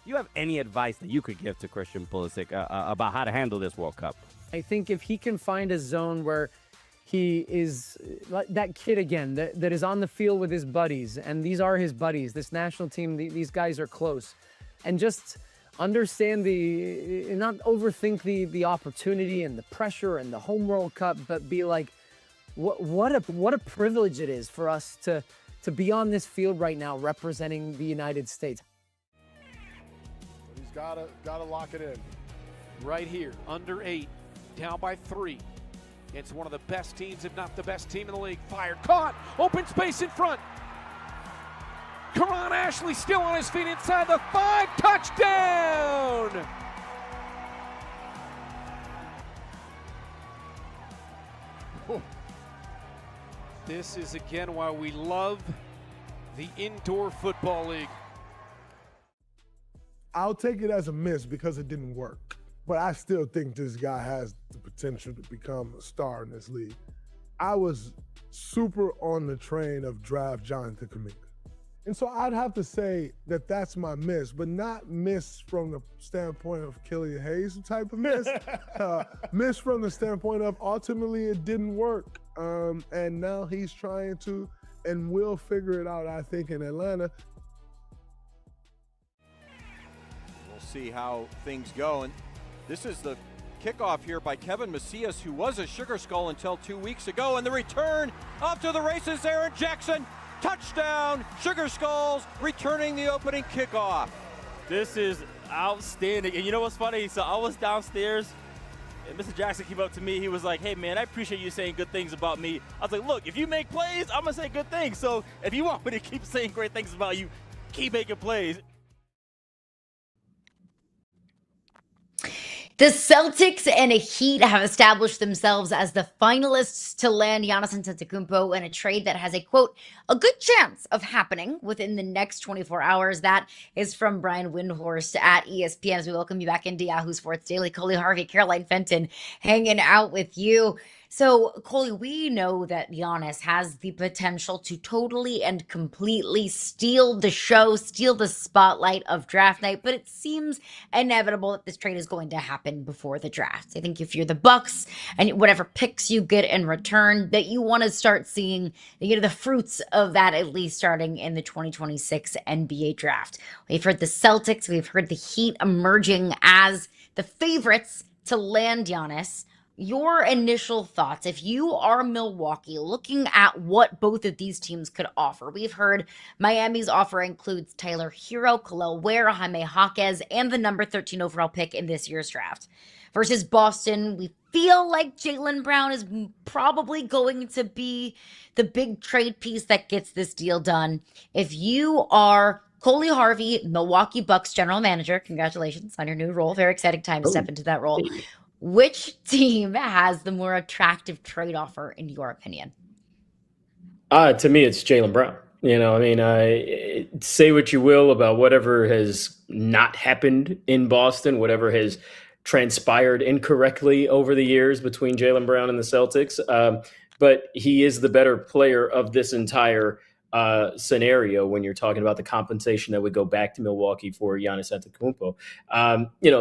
Do you have any advice that you could give to Christian Pulisic about how to handle this World Cup? I think if he can find a zone where he is that kid again that is on the field with his buddies, and these are his buddies. This national team, these guys are close, and just understand not overthink the opportunity and the pressure and the home World Cup, but be like, what a privilege it is for us to be on this field right now representing the United States. He's gotta lock it in. Right here, under 8, down by 3. It's one of the best teams, if not the best team in the league. Fired, caught, open space in front. Karan Ashley still on his feet inside the 5, touchdown! This is again why we love the indoor football league. I'll take it as a miss because it didn't work. But I still think this guy has the potential to become a star in this league. I was super on the train of draft Jonathan Kuminga. And so I'd have to say that that's my miss, but not miss from the standpoint of Killian Hayes type of miss. Miss from the standpoint of ultimately it didn't work. And now he's trying to and will figure it out, I think, in Atlanta. We'll see how things go. And this is the kickoff here by Kevin Macias, who was a Sugar Skull until 2 weeks ago. And the return up to the races, Aaron Jackson. Touchdown, Sugar Skulls returning the opening kickoff. This is outstanding. And you know what's funny? So I was downstairs, and Mr. Jackson came up to me. He was like, hey, man, I appreciate you saying good things about me. I was like, look, if you make plays, I'm going to say good things. So if you want me to keep saying great things about you, keep making plays. The Celtics and Heat have established themselves as the finalists to land Giannis Antetokounmpo in a trade that has a, quote, a good chance of happening within the next 24 hours. That is from Brian Windhorst at ESPN. As we welcome you back into Yahoo Sports Daily. Coley Harvey, Caroline Fenton hanging out with you. So, Coley, we know that Giannis has the potential to totally and completely steal the show, steal the spotlight of draft night, but it seems inevitable that this trade is going to happen before the draft. I think if you're the Bucks and whatever picks you get in return, that you want to start seeing, the fruits of that at least starting in the 2026 NBA draft. We've heard the Celtics, we've heard the Heat emerging as the favorites to land Giannis. Your initial thoughts, if you are Milwaukee, looking at what both of these teams could offer. We've heard Miami's offer includes Tyler Hero, Khalil Ware, Jaime Jaquez, and the number 13 overall pick in this year's draft. Versus Boston, we feel like Jaylen Brown is probably going to be the big trade piece that gets this deal done. If you are Coley Harvey, Milwaukee Bucks general manager, congratulations on your new role. Very exciting time to step into that role. Which team has the more attractive trade offer, in your opinion? To me, it's Jaylen Brown. Say what you will about whatever has not happened in Boston, whatever has transpired incorrectly over the years between Jaylen Brown and the Celtics. But he is the better player of this entire scenario when you're talking about the compensation that would go back to Milwaukee for Giannis Antetokounmpo.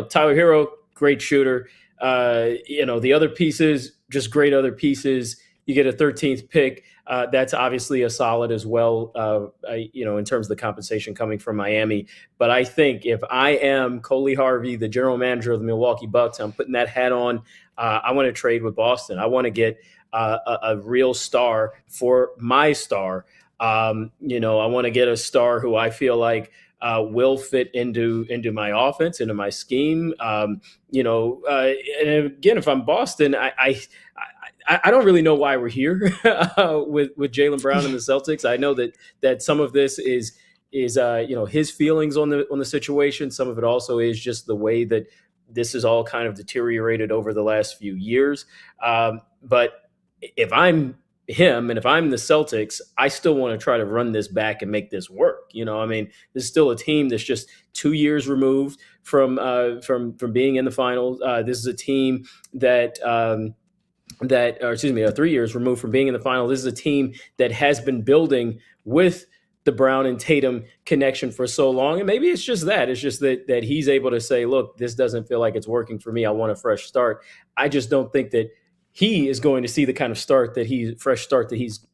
Tyler Hero, great shooter. The other pieces, just great other pieces. You get a 13th pick. That's obviously a solid as well, in terms of the compensation coming from Miami. But I think if I am Coley Harvey, the general manager of the Milwaukee Bucks, I'm putting that hat on. I want to trade with Boston. I want to get a real star for my star. I want to get a star who I feel like will fit into my offense, into my scheme. And again, if I'm Boston, I don't really know why we're here with Jaylen Brown and the Celtics. I know that some of this is his feelings on the situation. Some of it also is just the way that this is all kind of deteriorated over the last few years. But if I'm him and if I'm the Celtics, I still want to try to run this back and make this work. This is still a team that's just 2 years removed from being in the finals. This is a team that 3 years removed from being in the final. This is a team that has been building with the Brown and Tatum connection for so long. And maybe it's just that. It's just that he's able to say, look, this doesn't feel like it's working for me. I want a fresh start. I just don't think that he is going to see the kind of fresh start that he's,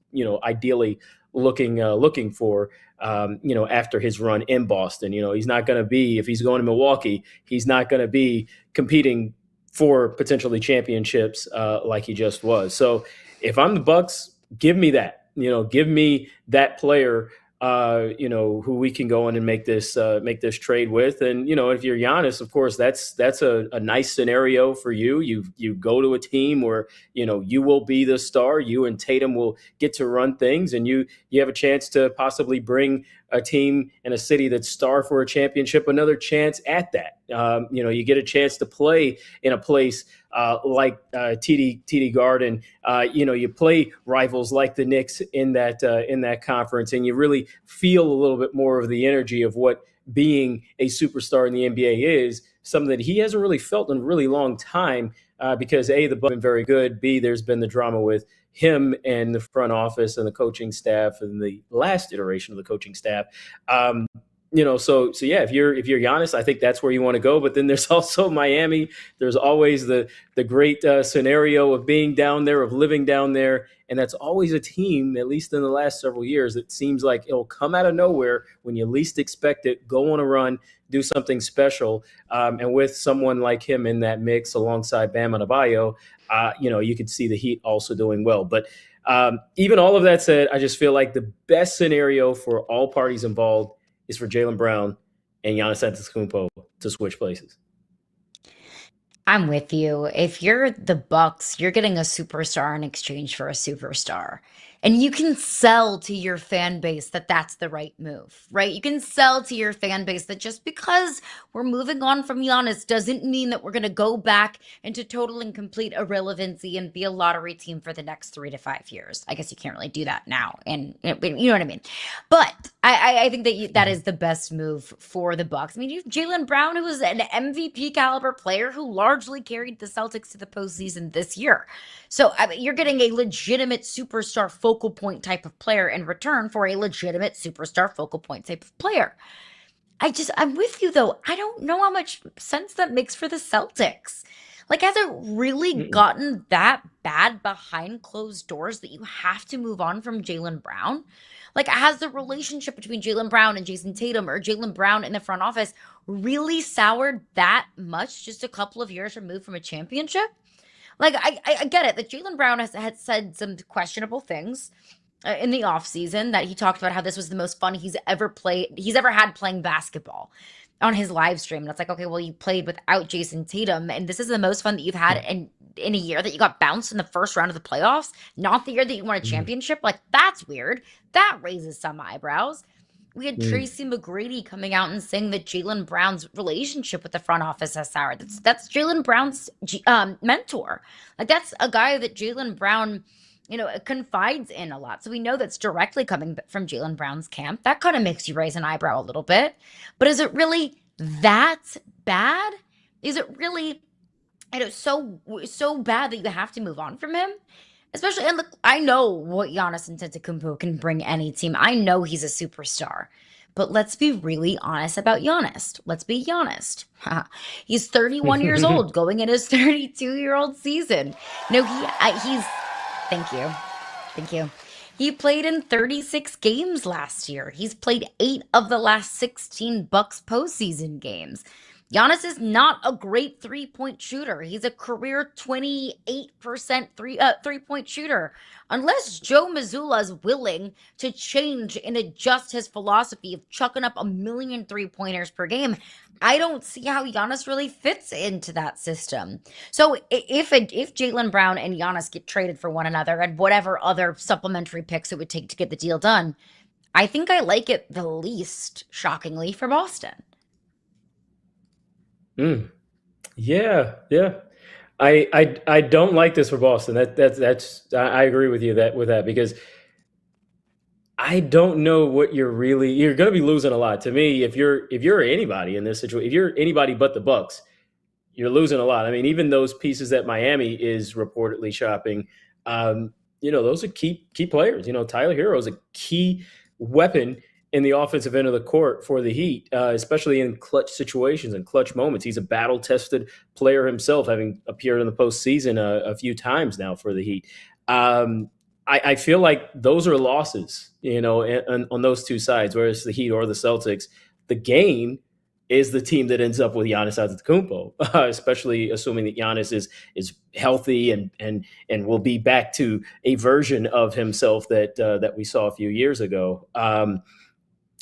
ideally looking for, after his run in Boston. He's not going to be, if he's going to Milwaukee, he's not going to be competing for potentially championships like he just was. So if I'm the Bucks, give me that, give me that player, who we can go in and make this trade with. And, if you're Giannis, of course, that's a nice scenario for you. You go to a team where, you will be the star. You and Tatum will get to run things, and you have a chance to possibly bring a team in a city that's starved for a championship another chance at that. You get a chance to play in a place like TD Garden. You play rivals like the Knicks in that conference, and you really feel a little bit more of the energy of what being a superstar in the NBA is, something that he hasn't really felt in a really long time, because A, the Bucks have been very good, B, there's been the drama with him and the front office and the coaching staff and the last iteration of the coaching staff. So yeah, if you're Giannis, I think that's where you want to go. But then there's also Miami. There's always the great scenario of being down there, of living down there. And that's always a team, at least in the last several years, it seems like it'll come out of nowhere when you least expect it, go on a run, do something special. And with someone like him in that mix alongside Bam Adebayo, you could see the Heat also doing well. But even all of that said, I just feel like the best scenario for all parties involved is for Jaylen Brown and Giannis Antetokounmpo to switch places. I'm with you. If you're the Bucks, you're getting a superstar in exchange for a superstar. And you can sell to your fan base that that's the right move, right? You can sell to your fan base that just because we're moving on from Giannis doesn't mean that we're going to go back into total and complete irrelevancy and be a lottery team for the next 3 to 5 years. I guess you can't really do that now. And you know what I mean? But I think that that is the best move for the Bucks. I mean, you have Jaylen Brown, who is an MVP caliber player who largely carried the Celtics to the postseason this year. So you're getting a legitimate superstar focal point type of player in return for a legitimate superstar focal point type of player. I'm with you though. I don't know how much sense that makes for the Celtics. Like, has it really gotten that bad behind closed doors that you have to move on from Jaylen Brown? Like, has the relationship between Jaylen Brown and Jason Tatum or Jaylen Brown in the front office really soured that much just a couple of years removed from a championship? Like, I get it that Jaylen Brown has had said some questionable things in the offseason, that he talked about how this was the most fun he's ever had playing basketball on his live stream. And it's like, okay, well, you played without Jason Tatum, and this is the most fun that you've had in a year that you got bounced in the first round of the playoffs, not the year that you won a championship. Like, that's weird. That raises some eyebrows. We had Tracy McGrady coming out and saying that Jaylen Brown's relationship with the front office has soured. That's Jaylen Brown's mentor. Like, that's a guy that Jaylen Brown, confides in a lot. So we know that's directly coming from Jaylen Brown's camp. That kind of makes you raise an eyebrow a little bit. But is it really that bad? Is it really, so bad that you have to move on from him? Especially, and look, I know what Giannis Antetokounmpo can bring any team. I know he's a superstar. But let's be really honest about Giannis. Let's be honest. He's 31 years old, going in his 32-year-old season. He's Thank you. Thank you. He played in 36 games last year. He's played 8 of the last 16 Bucks postseason games. Giannis is not a great three-point shooter. He's a career 28% three-point shooter. Unless Joe Mazzulla is willing to change and adjust his philosophy of chucking up 1,000,000 three-pointers per game, I don't see how Giannis really fits into that system. So if Jaylen Brown and Giannis get traded for one another and whatever other supplementary picks it would take to get the deal done, I think I like it the least, shockingly, for Boston. Yeah. I don't like this for Boston. I agree with you with that, because I don't know what you're going to be losing a lot. To me, if you're anybody in this situation, if you're anybody but the Bucks, you're losing a lot. I mean, even those pieces that Miami is reportedly shopping, those are key players. Tyler Hero is a key weapon in the offensive end of the court for the Heat, especially in clutch situations and clutch moments. He's a battle-tested player himself, having appeared in the postseason a few times now for the Heat. I feel like those are losses, on those two sides, whereas the Heat or the Celtics, the gain is the team that ends up with Giannis Antetokounmpo, especially assuming that Giannis is healthy and will be back to a version of himself that we saw a few years ago.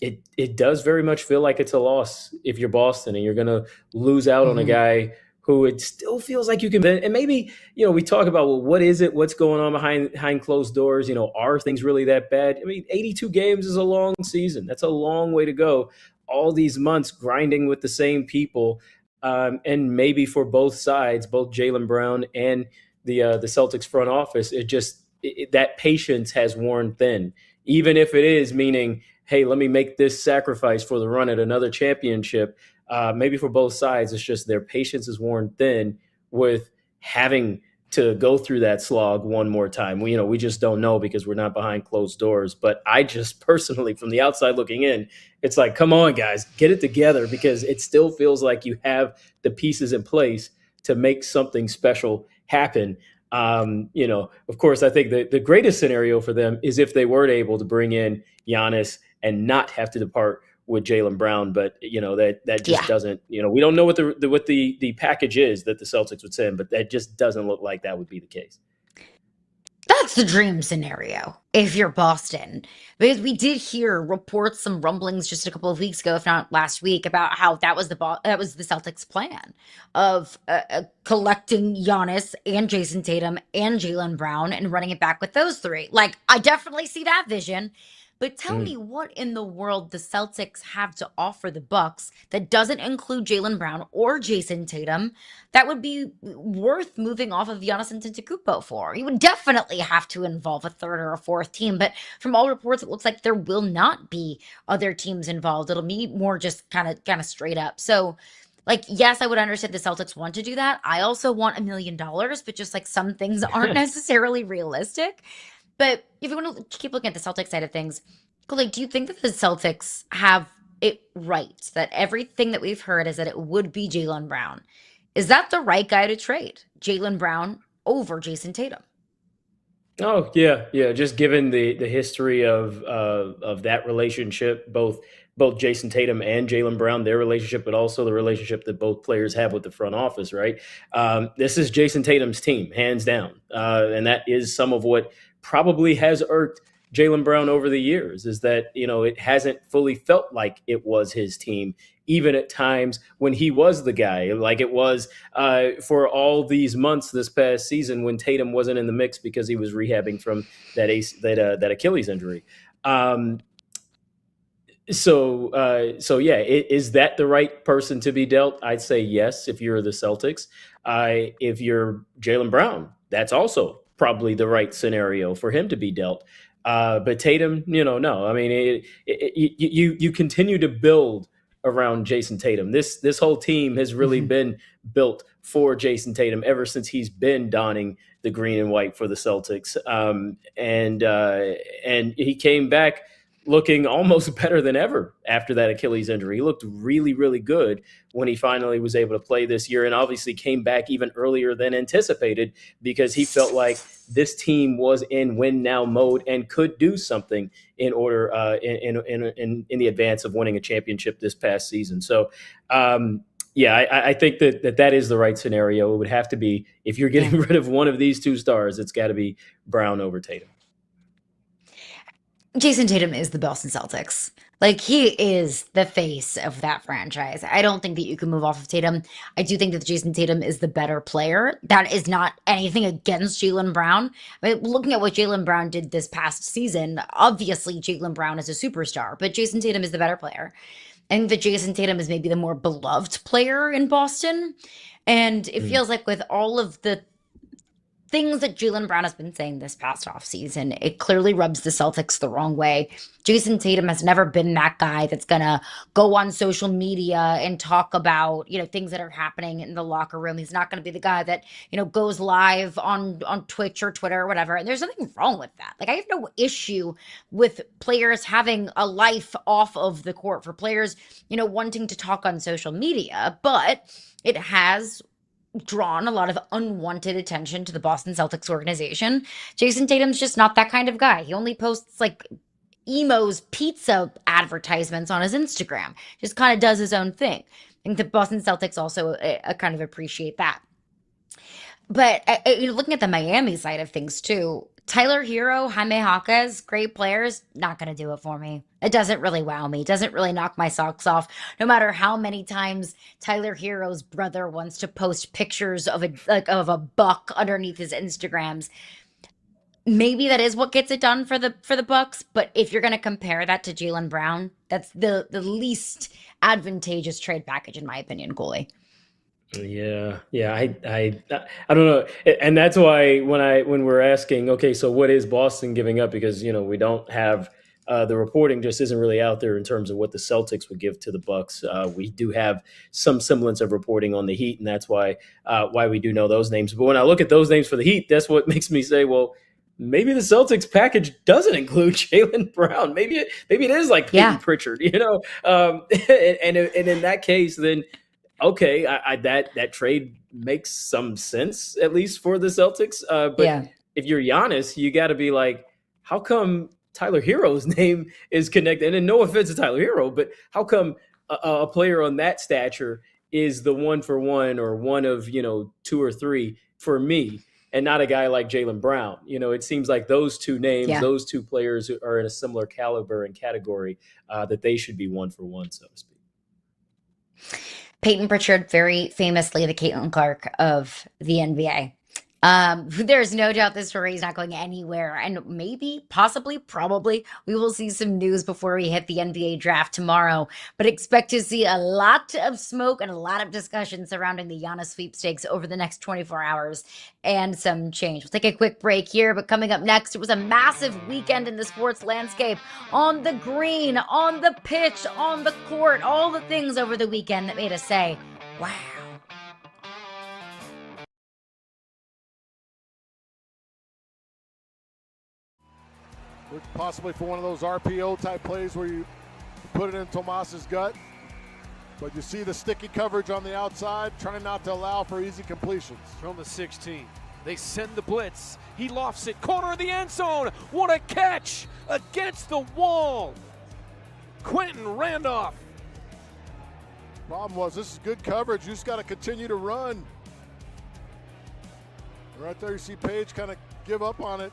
It does very much feel like it's a loss if you're Boston and you're going to lose out on a guy who it still feels like you can. And maybe, we talk about, well, what is it? What's going on behind closed doors? Are things really that bad? I mean, 82 games is a long season. That's a long way to go. All these months grinding with the same people. And maybe for both sides, both Jaylen Brown and the Celtics front office, that patience has worn thin. Even if it is meaning, hey, let me make this sacrifice for the run at another championship. Maybe for both sides, it's just their patience is worn thin with having to go through that slog one more time. We just don't know because we're not behind closed doors. But I just personally, from the outside looking in, it's like, come on, guys, get it together, because it still feels like you have the pieces in place to make something special happen. Of course, I think the greatest scenario for them is if they were able to bring in Giannis and not have to depart with Jaylen Brown. But, that just doesn't, we don't know what the package is that the Celtics would send, but that just doesn't look like that would be the case. That's the dream scenario if you're Boston, because we did hear reports, some rumblings just a couple of weeks ago, if not last week, about how that was the Celtics' plan of collecting Giannis and Jason Tatum and Jaylen Brown and running it back with those three. Like, I definitely see that vision. But tell me what in the world the Celtics have to offer the Bucks that doesn't include Jaylen Brown or Jason Tatum that would be worth moving off of Giannis Antetokounmpo for. You would definitely have to involve a third or a fourth team, but from all reports, it looks like there will not be other teams involved. It'll be more just kind of straight up. So, like, yes, I would understand the Celtics want to do that. I also want $1 million, but just like some things aren't necessarily realistic. But if you want to keep looking at the Celtics side of things, Coley, do you think that the Celtics have it right, that everything that we've heard is that it would be Jaylen Brown Is that the right guy to trade? Jaylen Brown over Jason Tatum? Oh yeah. Just given the history of that relationship, both Jason Tatum and Jaylen Brown, their relationship, but also the relationship that both players have with the front office, right? This is Jason Tatum's team, hands down, and that is some of what probably has irked Jaylen Brown over the years, is that it hasn't fully felt like it was his team, even at times when he was the guy, like it was for all these months this past season when Tatum wasn't in the mix because he was rehabbing from that Achilles injury. So yeah, is that the right person to be dealt? I'd say yes if you're the Celtics. If you're Jaylen Brown, that's also probably the right scenario for him to be dealt. But Tatum, no. I mean, you continue to build around Jason Tatum. This whole team has really been built for Jason Tatum ever since he's been donning the green and white for the Celtics. And he came back looking almost better than ever after that Achilles injury. He looked really, really good when he finally was able to play this year, and obviously came back even earlier than anticipated because he felt like this team was in win now mode and could do something in order in the advance of winning a championship this past season. So I think that is the right scenario. It would have to be, if you're getting rid of one of these two stars, it's got to be Brown over Tatum. Jason Tatum is the Boston Celtics. Like, he is the face of that franchise. I don't think that you can move off of Tatum. I do think that Jason Tatum is the better player. That is not anything against Jaylen Brown. I mean, looking at what Jaylen Brown did this past season, obviously Jaylen Brown is a superstar, but Jason Tatum is the better player. I think that Jason Tatum is maybe the more beloved player in Boston. And it feels like with all of the things that Jaylen Brown has been saying this past offseason, it clearly rubs the Celtics the wrong way. Jason Tatum has never been that guy that's going to go on social media and talk about, things that are happening in the locker room. He's not going to be the guy that, goes live on Twitch or Twitter or whatever. And there's nothing wrong with that. Like, I have no issue with players having a life off of the court, for players, wanting to talk on social media, but it has drawn a lot of unwanted attention to the Boston Celtics organization. Jason Tatum's just not that kind of guy. He only posts like Emo's pizza advertisements on his Instagram. Just kind of does his own thing. I think the Boston Celtics also kind of appreciate that. But looking at the Miami side of things too, Tyler Hero, Jaime Jaquez, great players, not going to do it for me. It doesn't really wow me. It doesn't really knock my socks off. No matter how many times Tyler Hero's brother wants to post pictures of a buck underneath his Instagrams. Maybe that is what gets it done for the Bucks. But if you're going to compare that to Jaylen Brown, that's the least advantageous trade package, in my opinion, Coley. Yeah. I don't know, and that's why when we're asking, okay, so what is Boston giving up? Because we don't have the reporting just isn't really out there in terms of what the Celtics would give to the Bucks. We do have some semblance of reporting on the Heat, and that's why we do know those names. But when I look at those names for the Heat, that's what makes me say, well, maybe the Celtics package doesn't include Jaylen Brown. Maybe it is like Peyton Pritchard, and in that case, then. Okay, that trade makes some sense, at least for the Celtics. But if you're Giannis, you got to be like, how come Tyler Hero's name is connected? And no offense to Tyler Hero, but how come a player on that stature is the 1-for-1 or one of 2 or 3 for me, and not a guy like Jaylen Brown? It seems like those two names, those two players who are in a similar caliber and category, that they should be 1-for-1, so to speak. Peyton Pritchard, very famously the Caitlin Clark of the NBA. There's no doubt this story is not going anywhere. And maybe, possibly, probably, we will see some news before we hit the NBA draft tomorrow. But expect to see a lot of smoke and a lot of discussion surrounding the Giannis sweepstakes over the next 24 hours and some change. We'll take a quick break here, but coming up next, it was a massive weekend in the sports landscape. On the green, on the pitch, on the court, all the things over the weekend that made us say, wow. Possibly for one of those RPO type plays where you put it in Tomas's gut. But you see the sticky coverage on the outside, trying not to allow for easy completions. From the 16, they send the blitz. He lofts it, corner of the end zone. What a catch against the wall. Quentin Randolph. Problem was, this is good coverage. You just got to continue to run. Right there, you see Page kind of give up on it.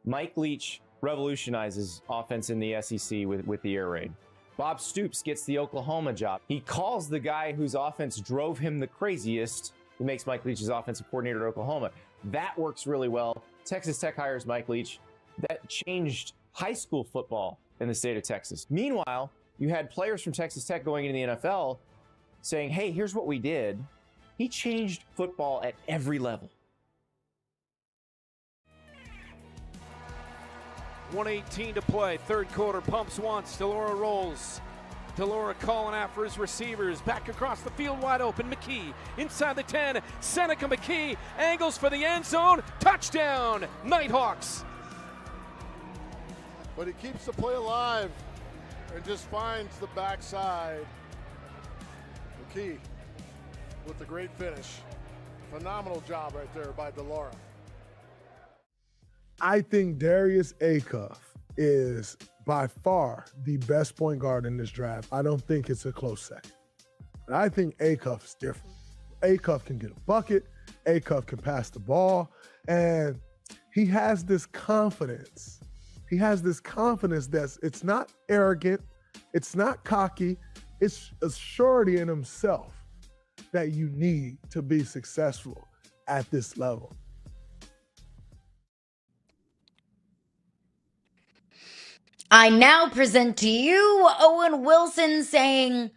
Mike Leach revolutionizes offense in the SEC with the air raid. Bob Stoops gets the Oklahoma job. He calls the guy whose offense drove him the craziest. He makes Mike Leach his offensive coordinator at Oklahoma. That works really well. Texas Tech hires Mike Leach. That changed high school football in the state of Texas. Meanwhile, you had players from Texas Tech going into the NFL saying, hey, here's what we did. He changed football at every level. 1:18 to play, third quarter, pumps once, Delora rolls. Delora calling out for his receivers, back across the field wide open, McKee inside the 10, Seneca McKee, angles for the end zone, touchdown, Nighthawks. But he keeps the play alive and just finds the backside. McKee with the great finish. Phenomenal job right there by Delora. I think Darius Acuff is by far the best point guard in this draft. I don't think it's a close second. And I think Acuff is different. Acuff can get a bucket. Acuff can pass the ball. And he has this confidence. He has this confidence it's not arrogant. It's not cocky. It's a surety in himself that you need to be successful at this level. I now present to you Owen Wilson saying,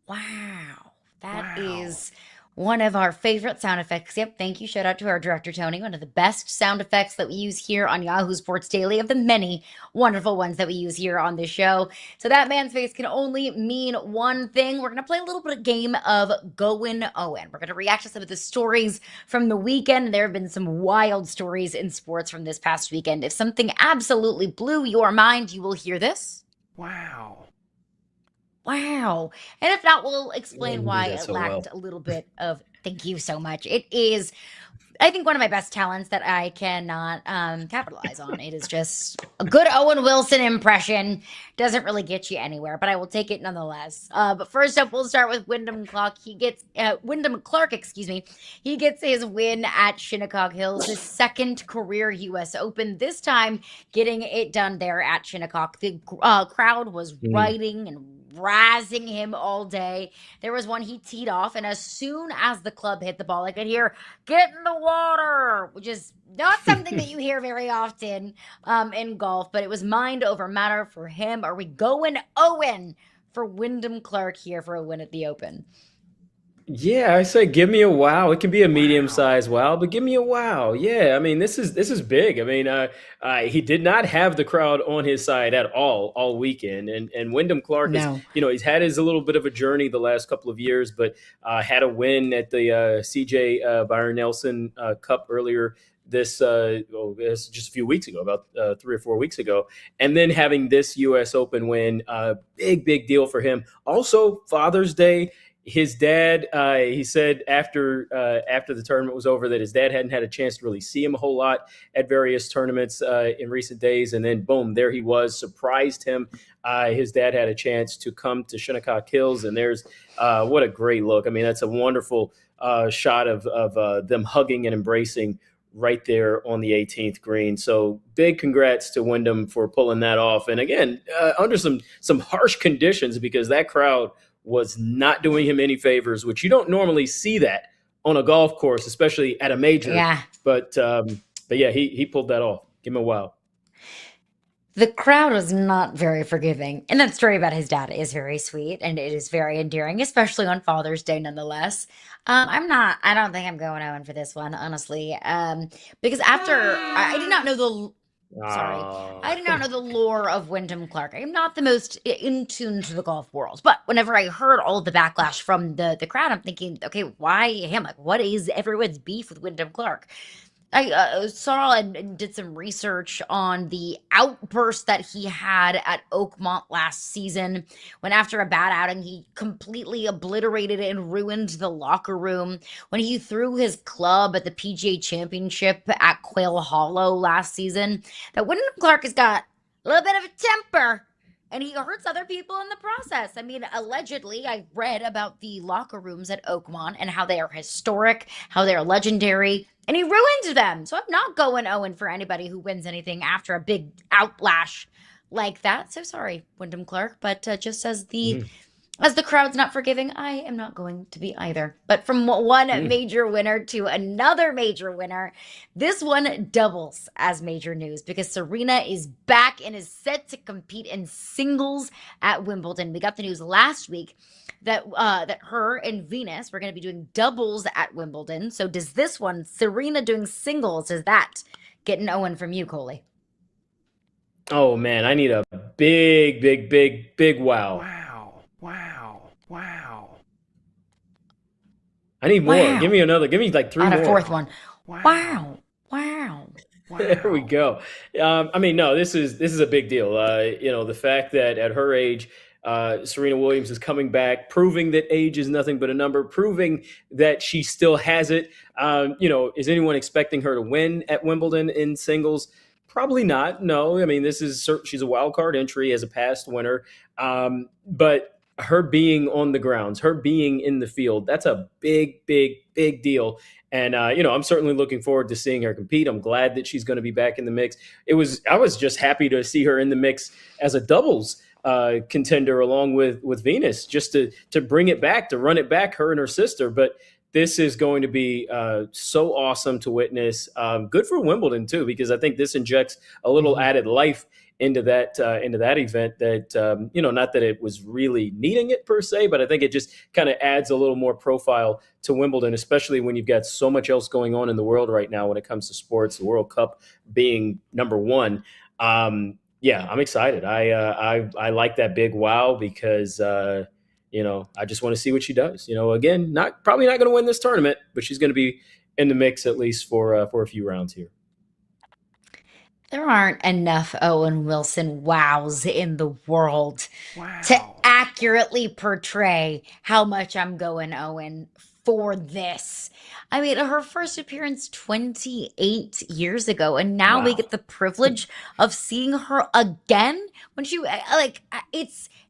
wow, that is one of our favorite sound effects. Yep, thank you. Shout out to our director, Tony. One of the best sound effects that we use here on Yahoo Sports Daily, of the many wonderful ones that we use here on this show. So that man's face can only mean one thing. We're going to play a little bit of game of Goin' Owen. We're going to react to some of the stories from the weekend. There have been some wild stories in sports from this past weekend. If something absolutely blew your mind, you will hear this. Wow. Wow. And if not, we'll explain why that it so lacked well. a little bit of thank you so much. It is, I think, one of my best talents that I cannot capitalize on. It is just a good Owen Wilson impression. Doesn't really get you anywhere, but I will take it nonetheless. But first up, we'll start with Wyndham Clark. Wyndham Clark, excuse me. He gets his win at Shinnecock Hills, his second career U.S. Open, this time getting it done there at Shinnecock. The crowd was riding and razzing him all day. There was one he teed off, and as soon as the club hit the ball, I could hear, "Get in the water," which is not something that you hear very often in golf, but it was mind over matter for him. Are we going Owen for Wyndham Clark here for a win at the Open? Yeah, I say give me a wow. It can be a medium-sized wow, but give me a wow. Yeah, I mean this is big. I mean, he did not have the crowd on his side at all weekend, and Wyndham Clark is, he's had his a little bit of a journey the last couple of years, but had a win at the CJ Byron Nelson Cup earlier this just a few weeks ago, about 3 or 4 weeks ago, and then having this U.S. Open win, big deal for him. Also, Father's Day. His dad, he said after the tournament was over that his dad hadn't had a chance to really see him a whole lot at various tournaments in recent days. And then, boom, there he was, surprised him. His dad had a chance to come to Shinnecock Hills, and there's what a great look. I mean, that's a wonderful shot of them hugging and embracing right there on the 18th green. So big congrats to Wyndham for pulling that off. And again, under some harsh conditions, because that crowd was not doing him any favors, which you don't normally see that on a golf course, especially at a major. Yeah. But yeah, he pulled that off. Give him a wow. The crowd was not very forgiving. And that story about his dad is very sweet, and it is very endearing, especially on Father's Day nonetheless. I don't think I'm going Owen for this one, honestly. Because I did not know I did not know the lore of Wyndham Clark. I am not the most in tune to the golf world. But whenever I heard all the backlash from the crowd, I'm thinking, okay, why him? Like, what is everyone's beef with Wyndham Clark? I saw and did some research on the outburst that he had at Oakmont last season when, after a bad outing, he completely obliterated and ruined the locker room. When he threw his club at the PGA Championship at Quail Hollow last season, that Wyndham Clark has got a little bit of a temper. And he hurts other people in the process. I mean, allegedly, I read about the locker rooms at Oakmont and how they are historic, how they are legendary, and he ruined them. So I'm not going Owen for anybody who wins anything after a big outlash like that. So sorry, Wyndham Clark, but just as the crowd's not forgiving, I am not going to be either. But from one major winner to another major winner, this one doubles as major news because Serena is back and is set to compete in singles at Wimbledon. We got the news last week that that her and Venus were going to be doing doubles at Wimbledon. So does this one, Serena doing singles, does that get an Owen from you, Coley? Oh man, I need a big wow. Wow. I need more. Wow. Give me another. Give me like three On more. a fourth one. Wow. There we go. I mean, no, this is a big deal. The fact that at her age, Serena Williams is coming back, proving that age is nothing but a number, proving that she still has it. Is anyone expecting her to win at Wimbledon in singles? Probably not. No, I mean, she's a wild card entry as a past winner. But her being on the grounds, her being in the field, that's a big deal. And, I'm certainly looking forward to seeing her compete. I'm glad that she's going to be back in the mix. I was just happy to see her in the mix as a doubles contender along with Venus, just to bring it back, to run it back, her and her sister. But this is going to be so awesome to witness. Good for Wimbledon too, because I think this injects a little added life into that event. That not that it was really needing it per se, but I think it just kind of adds a little more profile to Wimbledon, especially when you've got so much else going on in the world right now when it comes to sports. The World Cup being number one. Yeah, I'm excited. I like that big wow because. I just want to see what she does. Again, probably not going to win this tournament, but she's going to be in the mix at least for a few rounds here. There aren't enough Owen Wilson wows in the world to accurately portray how much I'm going Owen for this. I mean, her first appearance 28 years ago, and now we get the privilege of seeing her again when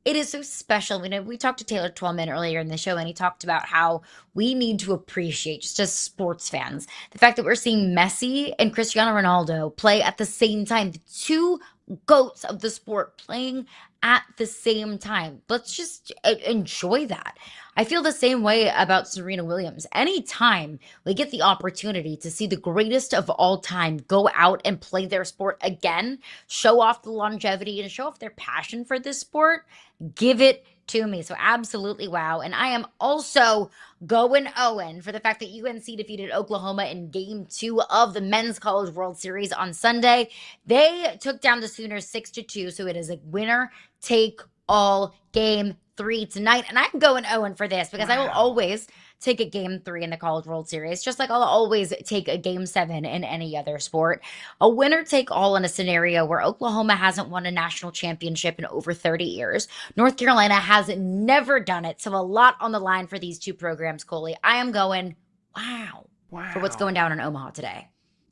it is so special. We talked to Taylor Twellman earlier in the show, and he talked about how we need to appreciate, just as sports fans, the fact that we're seeing Messi and Cristiano Ronaldo play at the same time. The two GOATs of the sport playing at the same time. Let's just enjoy that. I feel the same way about Serena Williams. Anytime we get the opportunity to see the greatest of all time go out and play their sport again, show off the longevity and show off their passion for this sport, give it to me. So absolutely wow. And I am also going Owen for the fact that UNC defeated Oklahoma in Game 2 of the Men's College World Series on Sunday. They took down the Sooners 6-2, so it is a winner take all Game 3 tonight. And I'm going Owen for this because I will always take a Game 3 in the College World Series, just like I'll always take a Game 7 in any other sport. A winner take all in a scenario where Oklahoma hasn't won a national championship in over 30 years. North Carolina has never done it, so a lot on the line for these two programs, Coley. I am going wow for what's going down in Omaha today.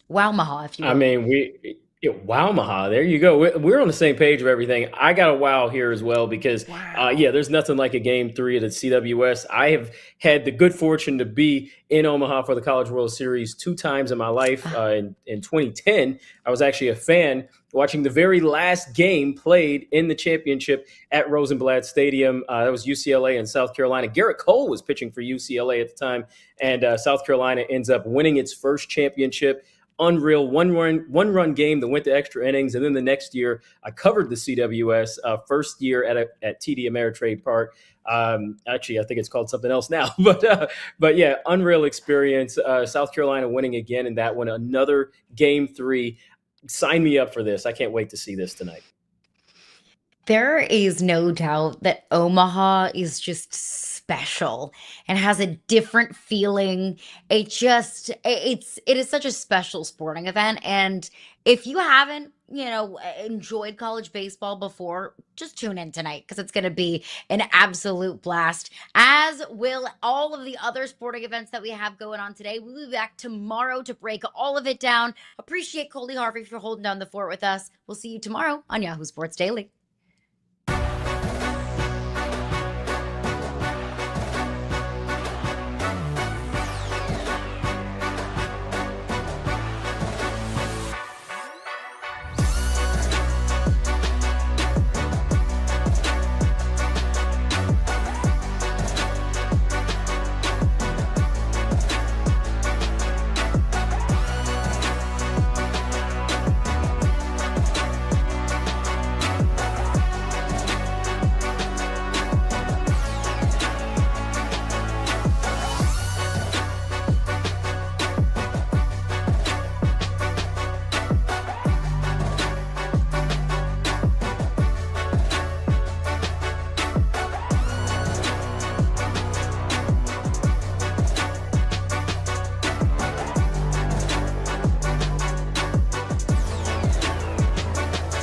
Wow, Maha, if you will. I mean, wow, Maha. There you go. We're on the same page of everything. I got a wow here as well because, there's nothing like a Game 3 of the CWS. I have had the good fortune to be in Omaha for the College World Series 2 times in my life. In 2010, I was actually a fan watching the very last game played in the championship at Rosenblatt Stadium. That was UCLA and South Carolina. Garrett Cole was pitching for UCLA at the time, and South Carolina ends up winning its first championship. Unreal one run game that went to extra innings, and then the next year I covered the CWS first year at TD Ameritrade Park. Actually, I think it's called something else now, but yeah, unreal experience. South Carolina winning again in that one, another Game 3. Sign me up for this. I can't wait to see this tonight. There is no doubt that Omaha is just special and has a different feeling. It is such a special sporting event. And if you haven't, enjoyed college baseball before, just tune in tonight because it's going to be an absolute blast, as will all of the other sporting events that we have going on today. We'll be back tomorrow to break all of it down. Appreciate Coley Harvey for holding down the fort with us. We'll see you tomorrow on Yahoo Sports Daily.